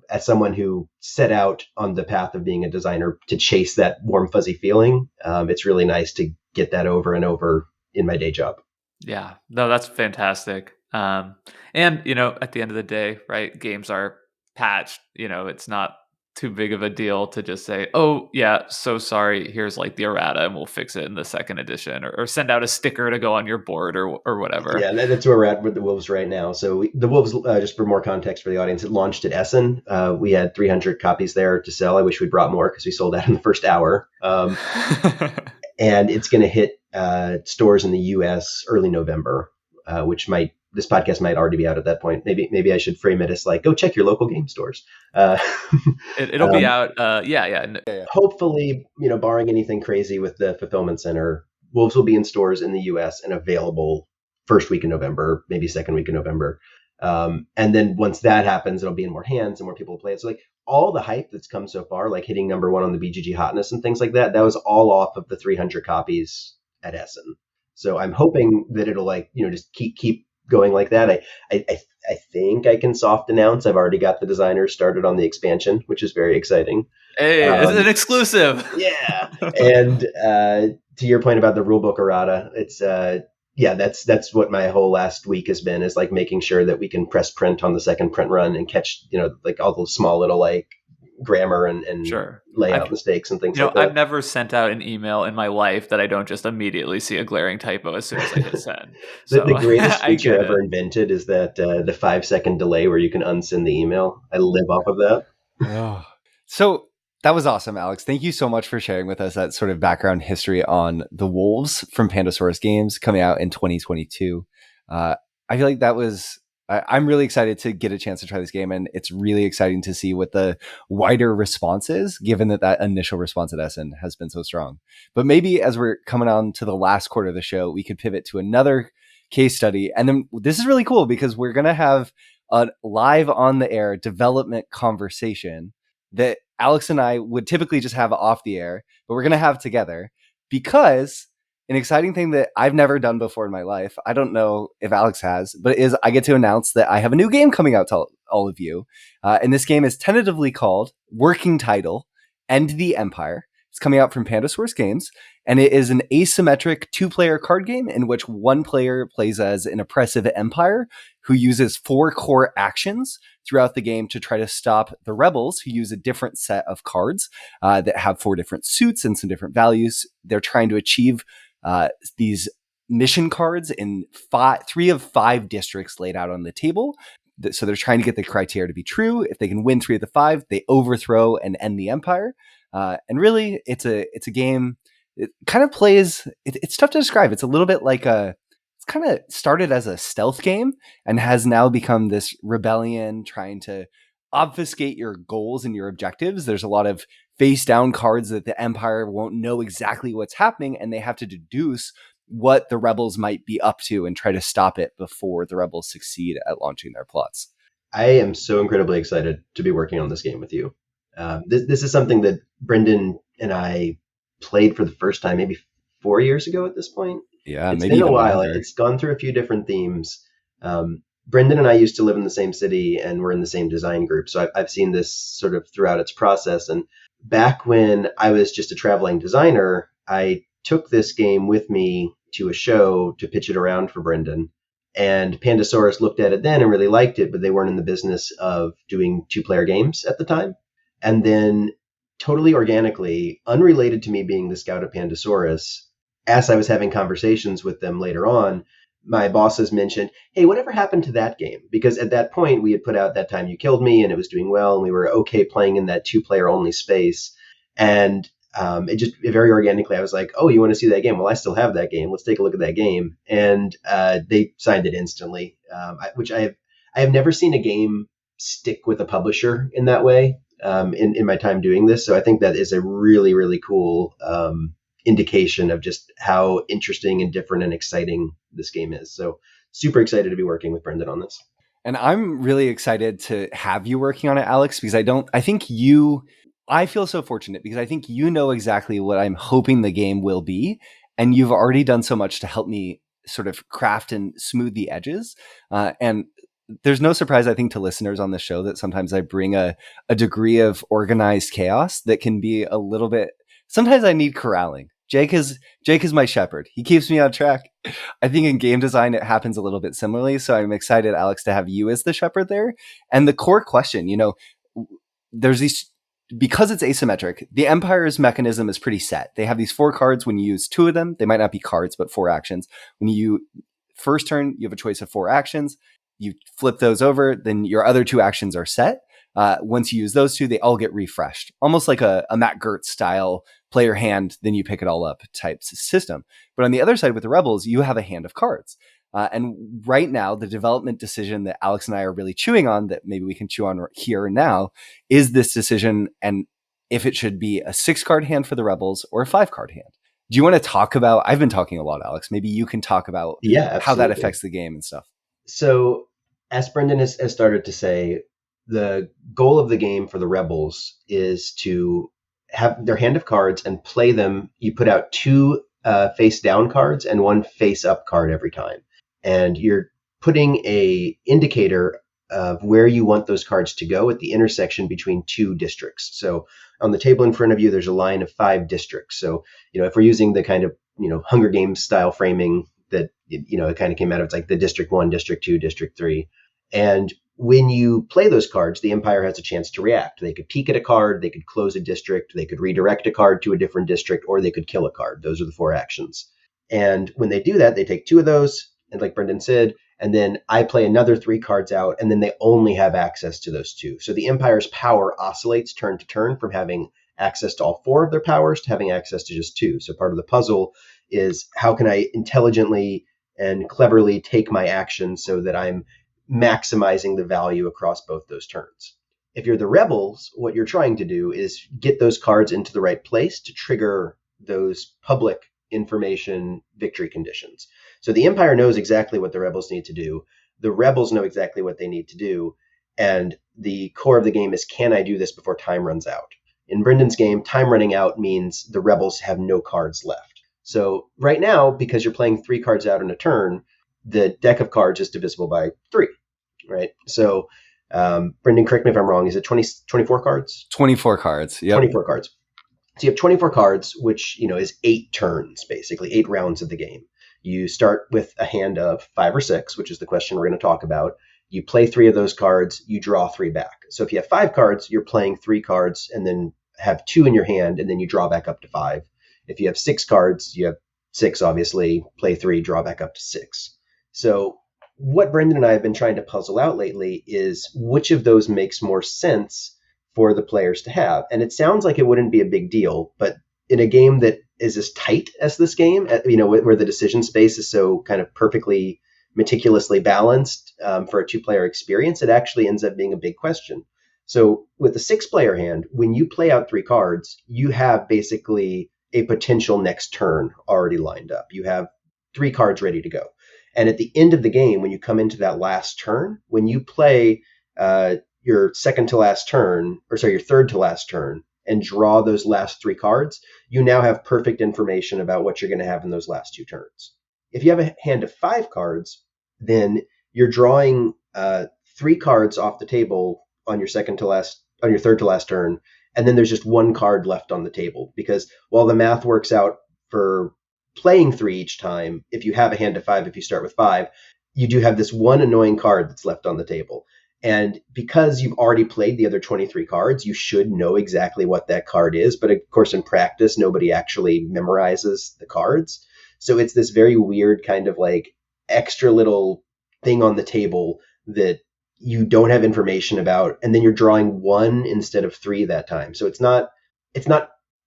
as someone who set out on the path of being a designer to chase that warm, fuzzy feeling, it's really nice to get that over and over in my day job. Yeah, no, that's fantastic. And at the end of the day, right, games are patched. It's not too big of a deal to just say, "Oh, yeah, so sorry. Here's like the errata, and we'll fix it in the second edition," or send out a sticker to go on your board, or whatever. Yeah, that's where we're at with the Wolves right now. So the Wolves, just for more context for the audience, it launched at Essen. We had 300 copies there to sell. I wish we'd brought more because we sold out in the first hour. And it's going to hit stores in the U.S. early November, which this podcast might already be out at that point. Maybe I should frame it as like, go check your local game stores. It'll be out. Yeah. Hopefully, barring anything crazy with the fulfillment center, Wolves will be in stores in the U.S. and available first week in November, maybe second week in November. And then once that happens, it'll be in more hands and more people will play it. So like all the hype that's come so far, like hitting number one on the BGG hotness and things like that, that was all off of the 300 copies at Essen. So I'm hoping that it'll just keep going like that. I think I can soft announce I've already got the designers started on the expansion, which is very exciting. Hey, it's an exclusive. Yeah. And to your point about the rulebook errata, it's that's what my whole last week has been, is like making sure that we can press print on the second print run and catch, like all those small little like grammar and Sure. layout mistakes and things like that. I've never sent out an email in my life that I don't just immediately see a glaring typo as soon as I hit send. So The greatest I feature get ever it. invented is that the 5-second delay where you can unsend the email. I live off of that. Oh. So that was awesome, Alex. Thank you so much for sharing with us that sort of background history on the Wolves from Pandasaurus Games coming out in 2022. I feel like that was... I'm really excited to get a chance to try this game, and it's really exciting to see what the wider response is, given that initial response at Essen has been so strong. But maybe as we're coming on to the last quarter of the show, we could pivot to another case study. And then this is really cool because we're going to have a live on the air development conversation that Alex and I would typically just have off the air, but we're going to have together, because an exciting thing that I've never done before in my life, I don't know if Alex has, but is I get to announce that I have a new game coming out to all of you. And this game is tentatively called, working title, End the Empire. It's coming out from Pandasaurus Games, and it is an asymmetric 2-player card game in which one player plays as an oppressive empire who uses 4 core actions throughout the game to try to stop the rebels, who use a different set of cards that have 4 different suits and some different values. They're trying to achieve these mission cards in 3 of 5 districts laid out on the table. So they're trying to get the criteria to be true. If they can win 3 of the 5, they overthrow and end the empire. And really, it's a game. It kind of plays. It's tough to describe. It's a little bit like it's kind of started as a stealth game and has now become this rebellion trying to obfuscate your goals and your objectives. There's a lot of face down cards that the Empire won't know exactly what's happening, and they have to deduce what the rebels might be up to and try to stop it before the rebels succeed at launching their plots. I am so incredibly excited to be working on this game with you. This is something that Brendan and I played for the first time maybe 4 years ago at this point. Yeah, It's maybe been a even while. longer. It's gone through a few different themes. Brendan and I used to live in the same city, and we're in the same design group. So I've seen this sort of throughout its process. And back when I was just a traveling designer, I took this game with me to a show to pitch it around for Brendan. And Pandasaurus looked at it then and really liked it, but they weren't in the business of doing 2-player games at the time. And then, totally organically, unrelated to me being the scout at Pandasaurus, as I was having conversations with them later on, my bosses mentioned, hey, whatever happened to that game? Because at that point, we had put out That Time You Killed Me, and it was doing well, and we were okay playing in that 2-player only space. And it very organically, I was like, oh, you want to see that game? Well, I still have that game. Let's take a look at that game. And they signed it instantly, which I have never seen a game stick with a publisher in that way in my time doing this. So I think that is a really, really cool indication of just how interesting and different and exciting this game is. So super excited to be working with Brendan on this. And I'm really excited to have you working on it, Alex, because I feel so fortunate because I think you know exactly what I'm hoping the game will be. And you've already done so much to help me sort of craft and smooth the edges. And there's no surprise, I think, to listeners on the show that sometimes I bring a degree of organized chaos that can be a little bit, sometimes I need corralling. Jake is my shepherd. He keeps me on track. I think in game design, it happens a little bit similarly. So I'm excited, Alex, to have you as the shepherd there. And the core question, there's these, because it's asymmetric, the Empire's mechanism is pretty set. They have these 4 cards. When you use 2 of them, they might not be cards, but 4 actions. When you first turn, you have a choice of 4 actions. You flip those over, then your other 2 actions are set. Once you use those 2, they all get refreshed. Almost like a Matt Gertz style play your hand, then you pick it all up type system. But on the other side with the Rebels, you have a hand of cards. And right now, the development decision that Alex and I are really chewing on, that maybe we can chew on here and now, is this decision and if it should be a 6-card hand for the Rebels or a 5-card hand. Do you want to talk about, I've been talking a lot, Alex, maybe you can talk about how that affects the game and stuff. So as Brendan has started to say, the goal of the game for the Rebels is to have their hand of cards and play them. You put out 2 face down cards and 1 face up card every time. And you're putting a indicator of where you want those cards to go at the intersection between 2 districts. So on the table in front of you, there's a line of 5 districts. So, if we're using the kind of, Hunger Games style framing that, it kind of came out of, it's like the District 1, District 2, District 3. And when you play those cards, the Empire has a chance to react. They could peek at a card, they could close a district, they could redirect a card to a different district, or they could kill a card. Those are the 4 actions. And when they do that, they take 2 of those, and like Brendan said, and then I play another 3 cards out, and then they only have access to those 2. So the Empire's power oscillates turn to turn from having access to all 4 of their powers to having access to just 2. So part of the puzzle is how can I intelligently and cleverly take my actions so that I'm maximizing the value across both those turns. If you're the Rebels, what you're trying to do is get those cards into the right place to trigger those public information victory conditions. So the Empire knows exactly what the Rebels need to do. The Rebels know exactly what they need to do. And the core of the game is, can I do this before time runs out? In Brendan's game, time running out means the Rebels have no cards left. So right now, because you're playing 3 cards out in a turn, the deck of cards is divisible by 3, right? So, Brendan, correct me if I'm wrong. Is it 24 cards? 24 cards. Yep. 24 cards. So you have 24 cards, which, is 8 turns, basically, 8 rounds of the game. You start with a hand of 5 or 6, which is the question we're going to talk about. You play 3 of those cards, you draw 3 back. So if you have 5 cards, you're playing 3 cards and then have 2 in your hand, and then you draw back up to 5. If you have 6 cards, you have 6, obviously, play 3, draw back up to 6. So what Brendan and I have been trying to puzzle out lately is which of those makes more sense for the players to have. And it sounds like it wouldn't be a big deal, but in a game that is as tight as this game, where the decision space is so kind of perfectly, meticulously balanced for a 2-player experience, it actually ends up being a big question. So with the 6-player hand, when you play out 3 cards, you have basically a potential next turn already lined up. You have 3 cards ready to go. And at the end of the game, when you come into that last turn, when you play your second to last turn, or sorry, your third to last turn, and draw those last 3 cards, you now have perfect information about what you're going to have in those last 2 turns. If you have a hand of 5 cards, then you're drawing 3 cards off the table on your third to last turn, and then there's just 1 card left on the table, because while the math works out for playing 3 each time, if you have a hand of 5, if you start with 5, you do have this 1 annoying card that's left on the table. And because you've already played the other 23 cards, you should know exactly what that card is. But of course, in practice, nobody actually memorizes the cards. So it's this very weird kind of like extra little thing on the table that you don't have information about. And then you're drawing 1 instead of 3 that time. So it's not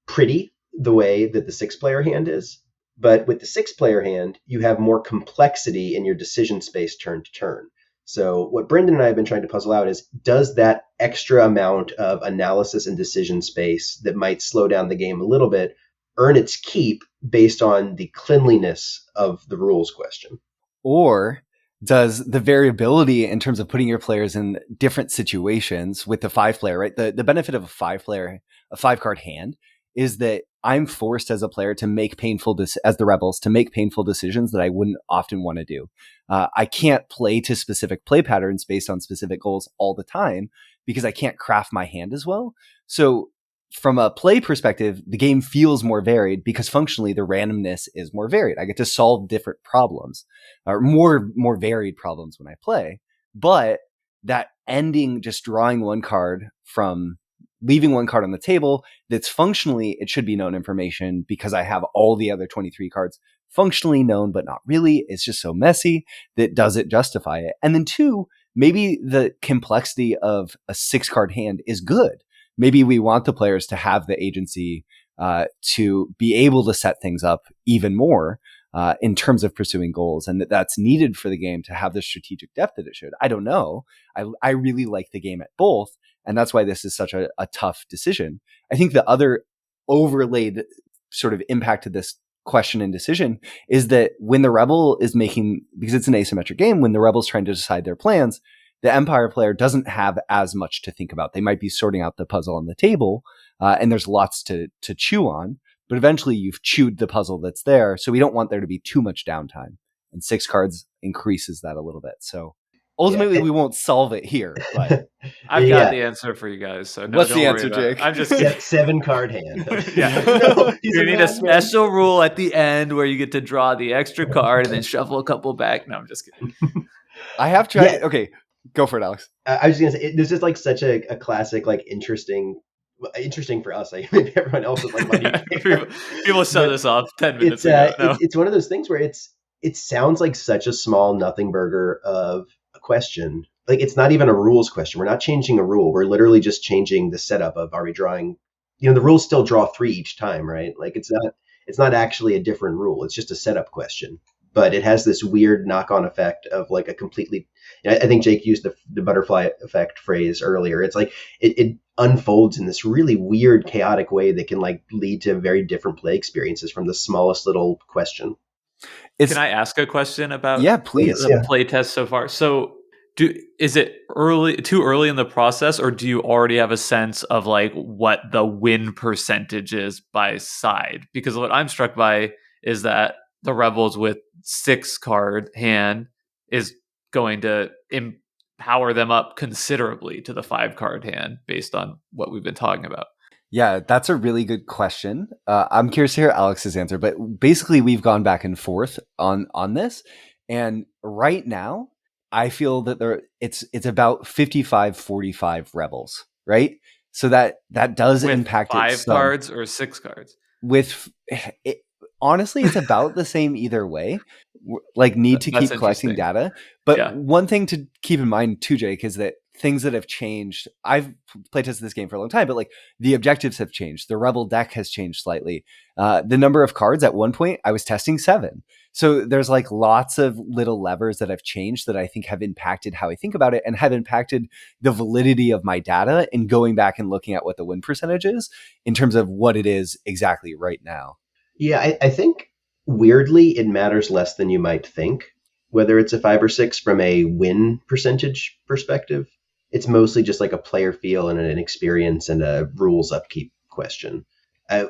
pretty the way that the 6-player hand is. But with the 6-player hand, you have more complexity in your decision space turn to turn. So what Brendan and I have been trying to puzzle out is, does that extra amount of analysis and decision space that might slow down the game a little bit earn its keep based on the cleanliness of the rules question? Or does the variability in terms of putting your players in different situations with the 5-player, right? The benefit of a 5-card hand is that I'm forced as a player to make as the rebels, to make painful decisions that I wouldn't often want to do. I can't play to specific play patterns based on specific goals all the time because I can't craft my hand as well. So from a play perspective, the game feels more varied because functionally the randomness is more varied. I get to solve different problems, or more varied problems when I play. But that ending, just drawing 1 card from leaving 1 card on the table, that's functionally, it should be known information because I have all the other 23 cards functionally known, but not really. It's just so messy that does it justify it? And then 2, maybe the complexity of a 6-card hand is good. Maybe we want the players to have the agency to be able to set things up even more in terms of pursuing goals, and that's needed for the game to have the strategic depth that it should. I don't know. I really like the game at both, and that's why this is such a tough decision. I think the other overlaid sort of impact to this question and decision is that when the rebel is making, because it's an asymmetric game, when the rebel's trying to decide their plans, the Empire player doesn't have as much to think about. They might be sorting out the puzzle on the table, and there's lots to chew on, but eventually you've chewed the puzzle that's there. So we don't want there to be too much downtime, and 6 cards increases that a little bit. So ultimately we won't solve it here, but I've got the answer for you guys. So no, what's the answer, Jake? I'm just 7-card hand. No, you need a special rule at the end where you get to draw the extra card and then shuffle a couple back. No, I'm just kidding. I have tried. Yeah. Okay, go for it, Alex. I was just gonna say, this is like such a classic, like interesting for us. Like maybe everyone else is like, why do you people set this off 10 minutes ago. No. It's one of those things where it sounds like such a small nothing burger of a question. Like it's not even a rules question. We're not changing a rule. We're literally just changing the setup of, are we drawing? The rules still draw 3 each time, right? Like it's not actually a different rule. It's just a setup question. But it has this weird knock-on effect of like a completely. I think Jake used the butterfly effect phrase earlier. It's like it unfolds in this really weird, chaotic way that can like lead to very different play experiences from the smallest little question. Can I ask a question about please. the play test so far? So is it too early in the process, or do you already have a sense of like what the win percentage is by side? Because what I'm struck by is that the rebels with 6-card hand is going to empower them up considerably to the 5-card hand based on what we've been talking about. Yeah, that's a really good question. I'm curious to hear Alex's answer, but basically we've gone back and forth on this. And right now, I feel that it's about 55-45 rebels, right? So that does with impact 5 cards or 6 cards. Honestly, it's about the same either way. Like, need to keep collecting data. But one thing to keep in mind too, Jake, is that things that have changed. I've playtested this game for a long time, but like the objectives have changed. The rebel deck has changed slightly. The number of cards at one point I was testing 7. So there's like lots of little levers that have changed that I think have impacted how I think about it and have impacted the validity of my data and going back and looking at what the win percentage is in terms of what it is exactly right now. Yeah, I think weirdly it matters less than you might think, whether it's a 5 or 6 from a win percentage perspective. It's mostly just like a player feel and an experience and a rules upkeep question. Uh,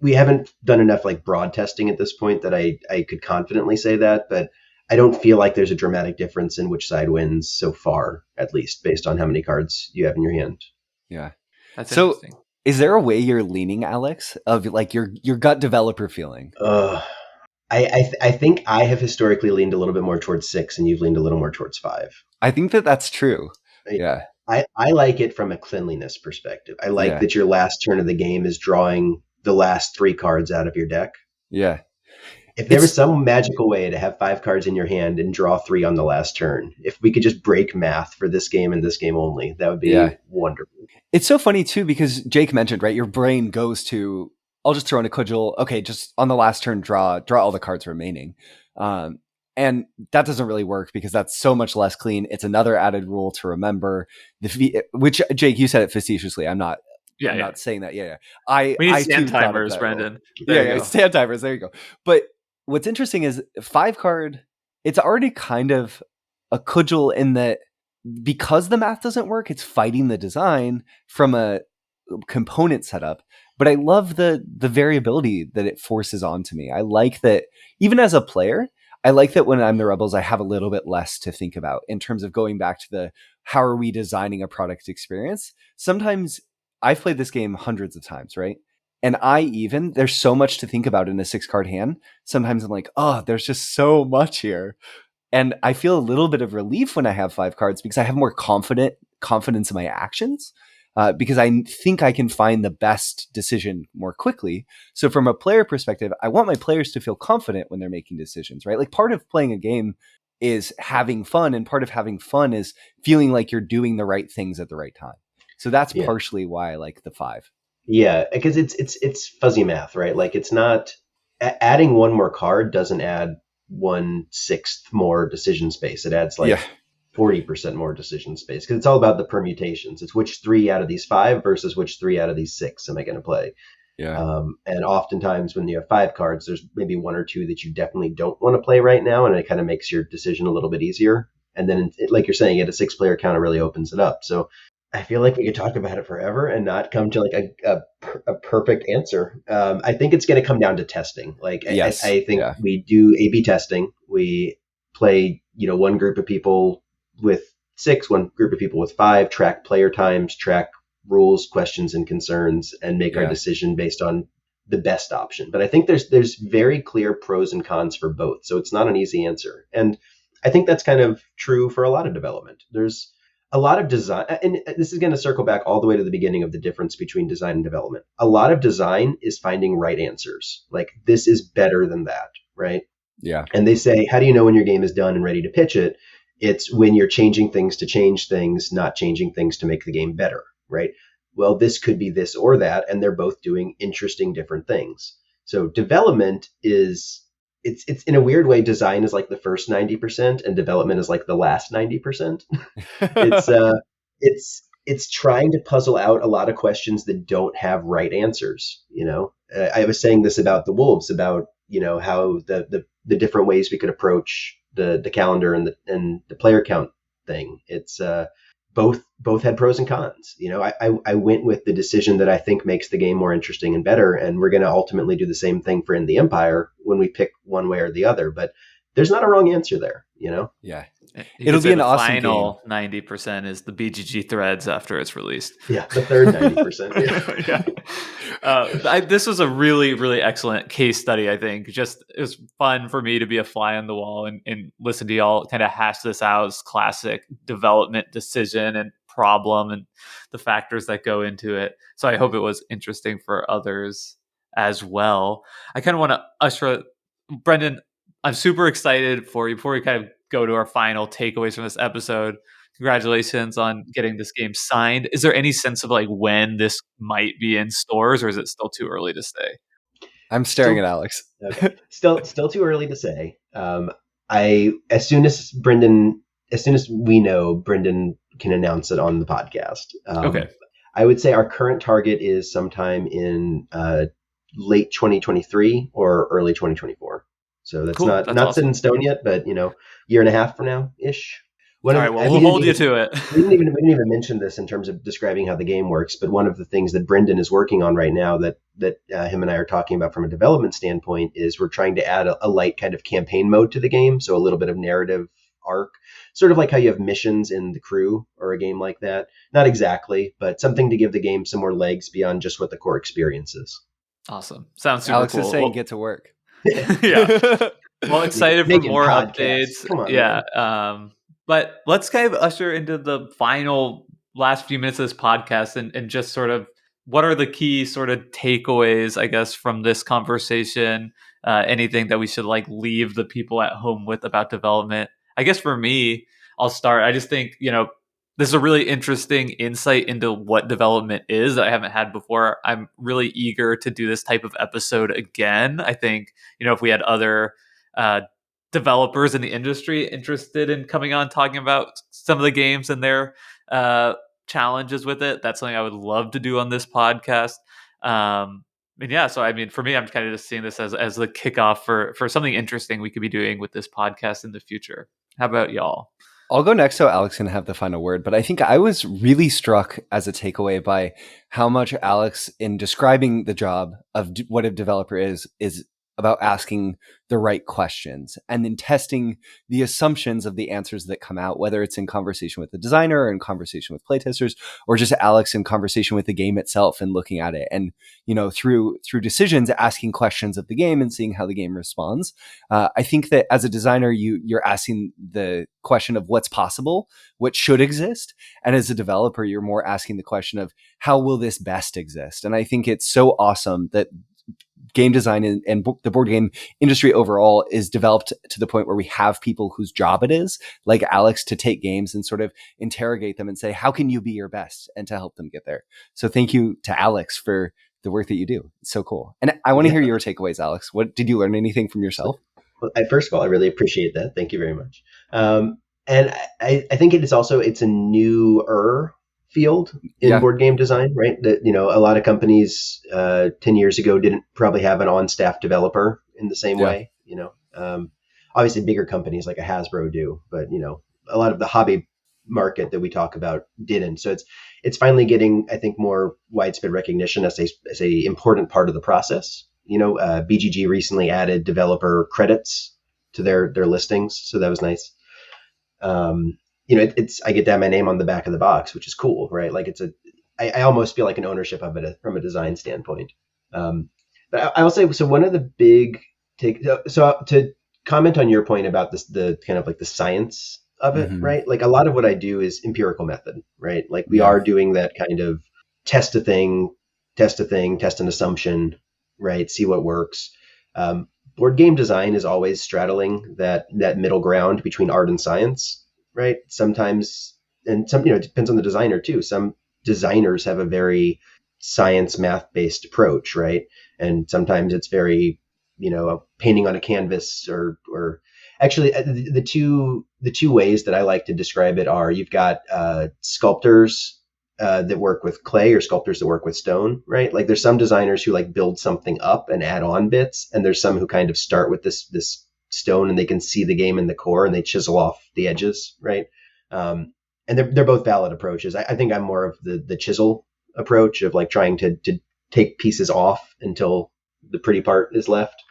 we haven't done enough like broad testing at this point that I could confidently say that, but I don't feel like there's a dramatic difference in which side wins so far, at least based on how many cards you have in your hand. Yeah. That's So interesting. is there a way you're leaning, Alex, of like your gut developer feeling? I think I have historically leaned a little bit more towards 6, and you've leaned a little more towards 5. I think that that's true. Yeah. I like it from a cleanliness perspective. I like Yeah. that your last turn of the game is drawing the last 3 cards out of your deck. Yeah. If there was some magical way to have 5 cards in your hand and draw 3 on the last turn, if we could just break math for this game and this game only, that would be wonderful. It's so funny too, because Jake mentioned, right, your brain goes to, I'll just throw in a cudgel. Okay, just on the last turn, draw all the cards remaining. And that doesn't really work because that's so much less clean. It's another added rule to remember. Which, Jake, you said it facetiously. I'm not saying that. Yeah. We need stand timers, Brendan. Stand timers. There you go. But what's interesting is 5 card, it's already kind of a cudgel in that because the math doesn't work, it's fighting the design from a component setup. But I love the variability that it forces onto me. I like that even as a player, I like that when I'm the Rebels, I have a little bit less to think about in terms of going back to the how are we designing a product experience. Sometimes I've played this game hundreds of times, right? And there's so much to think about in a 6 card hand. Sometimes I'm like, oh, there's just so much here. And I feel a little bit of relief when I have 5 cards because I have more confidence in my actions. Because I think I can find the best decision more quickly. So from a player perspective, I want my players to feel confident when they're making decisions, right? Like part of playing a game is having fun, and part of having fun is feeling like you're doing the right things at the right time. So that's partially why I like the 5. Yeah, because it's fuzzy math, right? Like it's not adding 1 more card doesn't add 1/6 more decision space. It adds 40% more decision space because it's all about the permutations. It's which 3 out of these 5 versus which 3 out of these 6 am I going to play? Yeah. And oftentimes when you have 5 cards, there's maybe 1 or 2 that you definitely don't want to play right now, and it kind of makes your decision a little bit easier. And then, like you're saying, at a 6-player count, it really opens it up. So I feel like we could talk about it forever and not come to like a perfect answer. I think it's going to come down to testing. Like I think we do A/B testing. We play, one group of people with 6, one group of people with 5, track player times, track rules, questions, and concerns, and make our decision based on the best option. But I think there's very clear pros and cons for both. So it's not an easy answer. And I think that's kind of true for a lot of development. There's a lot of design, and this is going to circle back all the way to the beginning of the difference between design and development. A lot of design is finding right answers. Like, this is better than that, right? Yeah. And they say, how do you know when your game is done and ready to pitch it? It's when you're changing things to change things, not changing things to make the game better, right? Well, this could be this or that, and they're both doing interesting different things. So development is, it's in a weird way, design is like the first 90% and development is like the last 90%. It's trying to puzzle out a lot of questions that don't have right answers. I was saying this about the wolves, about how the different ways we could approach the calendar and the player count thing. It's both had pros and cons. I went with the decision that I think makes the game more interesting and better, and we're going to ultimately do the same thing for In the Empire when we pick one way or the other. But there's not a wrong answer there. Yeah. It'll be an awesome final game. 90% is the BGG threads after it's released. Yeah, the third 90%. This was a really, really excellent case study, I think. Just, it was fun for me to be a fly on the wall and listen to y'all kind of hash this out as classic development decision and problem and the factors that go into it. So I hope it was interesting for others as well. I kind of want to usher, Brendan, I'm super excited for you before we kind of go to our final takeaways from this episode. congratulations on getting this game signed. Is there any sense of like when this might be in stores, or is it still too early to say? I'm staring at Still, Alex. okay. Still too early to say. I as soon as Brendan, as soon as we know, Brendan can announce it on the podcast. Okay, I would say our current target is sometime in late 2023 or early 2024. So that's cool. That's not set in awesome. stone yet, but year and a half from now ish. One All of right, the, well, we'll hold you to it. we didn't even mention this in terms of describing how the game works, but one of the things that Brendan is working on right now that him and I are talking about from a development standpoint is we're trying to add a light kind of campaign mode to the game, so a little bit of narrative arc, sort of like how you have missions in The Crew or a game like that. Not exactly, but something to give the game some more legs beyond just what the core experience is. Awesome. Sounds super Alex cool. is saying Well, get to work. yeah. Well, excited for Making more podcasts. updates. Come on, Yeah. man. But let's kind of usher into the final last few minutes of this podcast and just sort of what are the key sort of takeaways, I guess, from this conversation? Anything that we should like leave the people at home with about development? I guess for me, I'll start. I just think, this is a really interesting insight into what development is that I haven't had before. I'm really eager to do this type of episode again. I think, if we had other developers in the industry interested in coming on talking about some of the games and their challenges with it, that's something I would love to do on this podcast. And yeah, so I mean, for me, I'm kind of just seeing this as the kickoff for something interesting we could be doing with this podcast in the future. How about y'all? I'll go next so Alex can have the final word. But I think I was really struck as a takeaway by how much Alex, in describing the job of what a developer is about asking the right questions and then testing the assumptions of the answers that come out, whether it's in conversation with the designer or in conversation with playtesters or just Alex in conversation with the game itself and looking at it. And, through decisions, asking questions of the game and seeing how the game responds. I think that as a designer, you're asking the question of what's possible, what should exist. And as a developer, you're more asking the question of how will this best exist? And I think it's so awesome that game design and the board game industry overall is developed to the point where we have people whose job it is, like Alex, to take games and sort of interrogate them and say, how can you be your best, and to help them get there. So thank you to Alex for the work that you do. It's so cool. And I want to hear your takeaways, Alex. What did you learn anything from yourself? Well, first of all, I really appreciate that. Thank you very much. And I think it's a newer field in board game design, right? That, a lot of companies 10 years ago didn't probably have an on-staff developer in the same way, obviously bigger companies like a Hasbro do, but, a lot of the hobby market that we talk about didn't. So it's finally getting, I think, more widespread recognition as a important part of the process. BGG recently added developer credits to their listings. So that was nice. I get to have my name on the back of the box, which is cool, right? Like I almost feel like an ownership of it from a design standpoint. But I will say, so one of the big so to comment on your point about this, the kind of like the science of it, right? Like a lot of what I do is empirical method, right? Like we are doing that kind of test an assumption, right? See what works. Board game design is always straddling that middle ground between art and science, right? Sometimes, and some, it depends on the designer too. Some designers have a very science math based approach, right? And sometimes it's very, painting on a canvas or actually the two ways that I like to describe it are you've got sculptors that work with clay or sculptors that work with stone, right? Like there's some designers who like build something up and add on bits, and there's some who kind of start with this stone and they can see the game in the core and they chisel off the edges, right? And they're both valid approaches. I think I'm more of the chisel approach of like trying to take pieces off until the pretty part is left.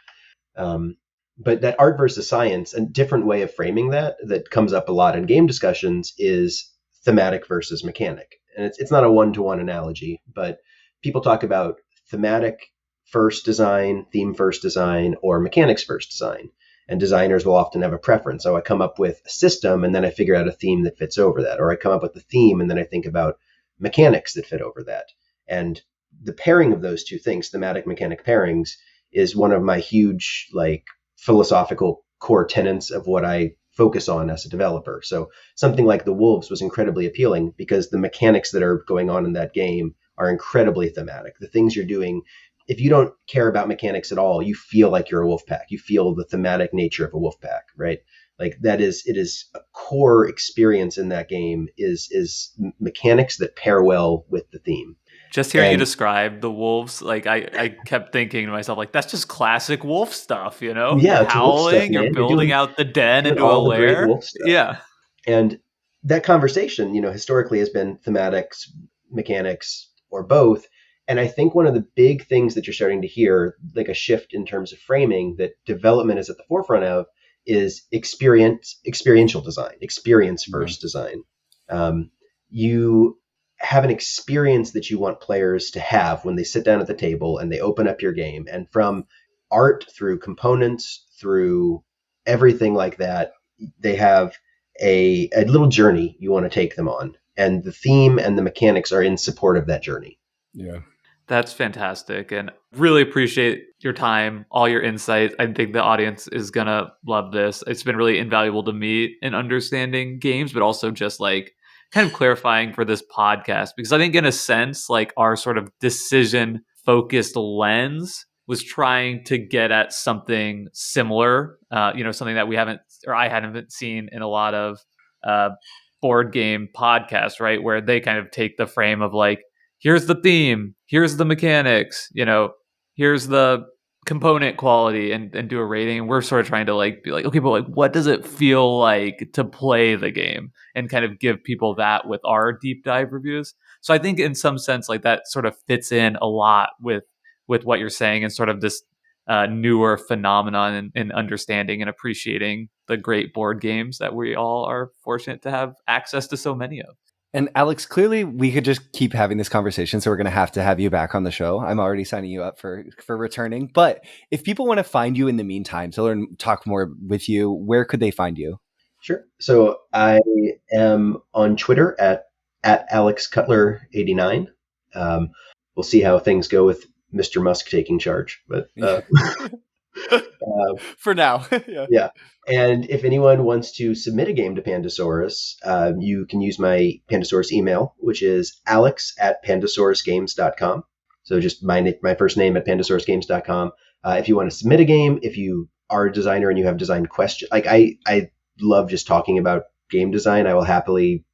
But that art versus science, a different way of framing that comes up a lot in game discussions is thematic versus mechanic. And it's not a one-to-one analogy, but people talk about thematic first design, theme first design, or mechanics first design. And designers will often have a preference. So I come up with a system and then I figure out a theme that fits over that. Or I come up with a theme and then I think about mechanics that fit over that. And the pairing of those two things, thematic mechanic pairings, is one of my huge like philosophical core tenets of what I focus on as a developer. So something like The Wolves was incredibly appealing because the mechanics that are going on in that game are incredibly thematic. The things you're doing, if you don't care about mechanics at all, you feel like you're a wolf pack. You feel the thematic nature of a wolf pack, right? Like it is a core experience in that game is mechanics that pair well with the theme. Just hearing you describe the wolves, like I kept thinking to myself, like that's just classic wolf stuff, you know? Yeah, You're it's wolf stuff, howling, you're man. building out the den Doing into a all the great lair. wolf stuff. Yeah. And that conversation, historically has been thematics, mechanics, or both. And I think one of the big things that you're starting to hear, like a shift in terms of framing that development is at the forefront of, is experiential design, experience first design. You have an experience that you want players to have when they sit down at the table and they open up your game. And from art through components, through everything like that, they have a little journey you want to take them on. And the theme and the mechanics are in support of that journey. Yeah. That's fantastic. And really appreciate your time, all your insights. I think the audience is going to love this. It's been really invaluable to me in understanding games, but also just like kind of clarifying for this podcast, because I think in a sense, like our sort of decision focused lens was trying to get at something similar, something that we haven't, or I hadn't seen in a lot of board game podcasts, right? Where they kind of take the frame of like, here's the theme, here's the mechanics, here's the component quality and do a rating. And we're sort of trying to like be like, okay, but like what does it feel like to play the game, and kind of give people that with our deep dive reviews. So I think in some sense like that sort of fits in a lot with what you're saying, and sort of this newer phenomenon in understanding and appreciating the great board games that we all are fortunate to have access to so many of. And Alex, clearly we could just keep having this conversation, so we're going to have you back on the show. I'm already signing you up for returning. But if people want to find you in the meantime to talk more with you, where could they find you? Sure. So I am on Twitter at Alex Cutler 89. We'll see how things go with Mr. Musk taking charge, but for now. Yeah. And if anyone wants to submit a game to Pandasaurus, you can use my Pandasaurus email, which is alex@pandasaurusgames.com. So just my first name at pandasaurusgames.com. If you want to submit a game, if you are a designer and you have design questions, like I love just talking about game design. I will happily,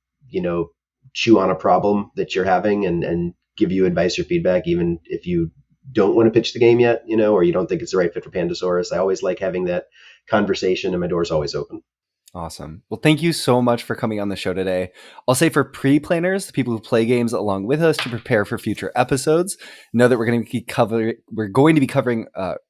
chew on a problem that you're having and give you advice or feedback, even if you don't want to pitch the game yet, or you don't think it's the right fit for Pandasaurus. I always like having that conversation, and my door's always open. Awesome. Well, thank you so much for coming on the show today. I'll say for pre-planners, the people who play games along with us to prepare for future episodes, know that we're going to be covering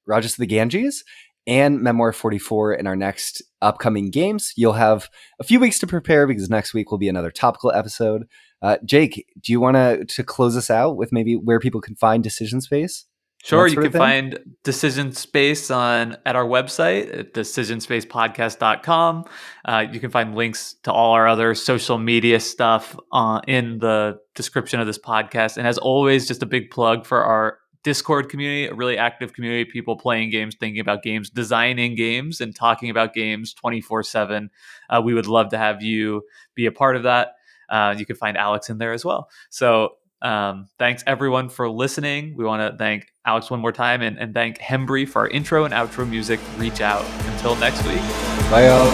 Rajas of the Ganges and Memoir 44 in our next upcoming games. You'll have a few weeks to prepare because next week will be another topical episode. Jake, do you want to close us out with maybe where people can find Decision Space? Sure, you can find Decision Space at our website at decisionspacepodcast.com. You can find links to all our other social media stuff in the description of this podcast. And as always, just a big plug for our Discord community, a really active community, people playing games, thinking about games, designing games, and talking about games 24/7. We would love to have you be a part of that. You can find Alex in there as well. So thanks everyone for listening. We want to thank Alex one more time and thank Hembry for our intro and outro music. Reach out. Until next week. Bye, y'all.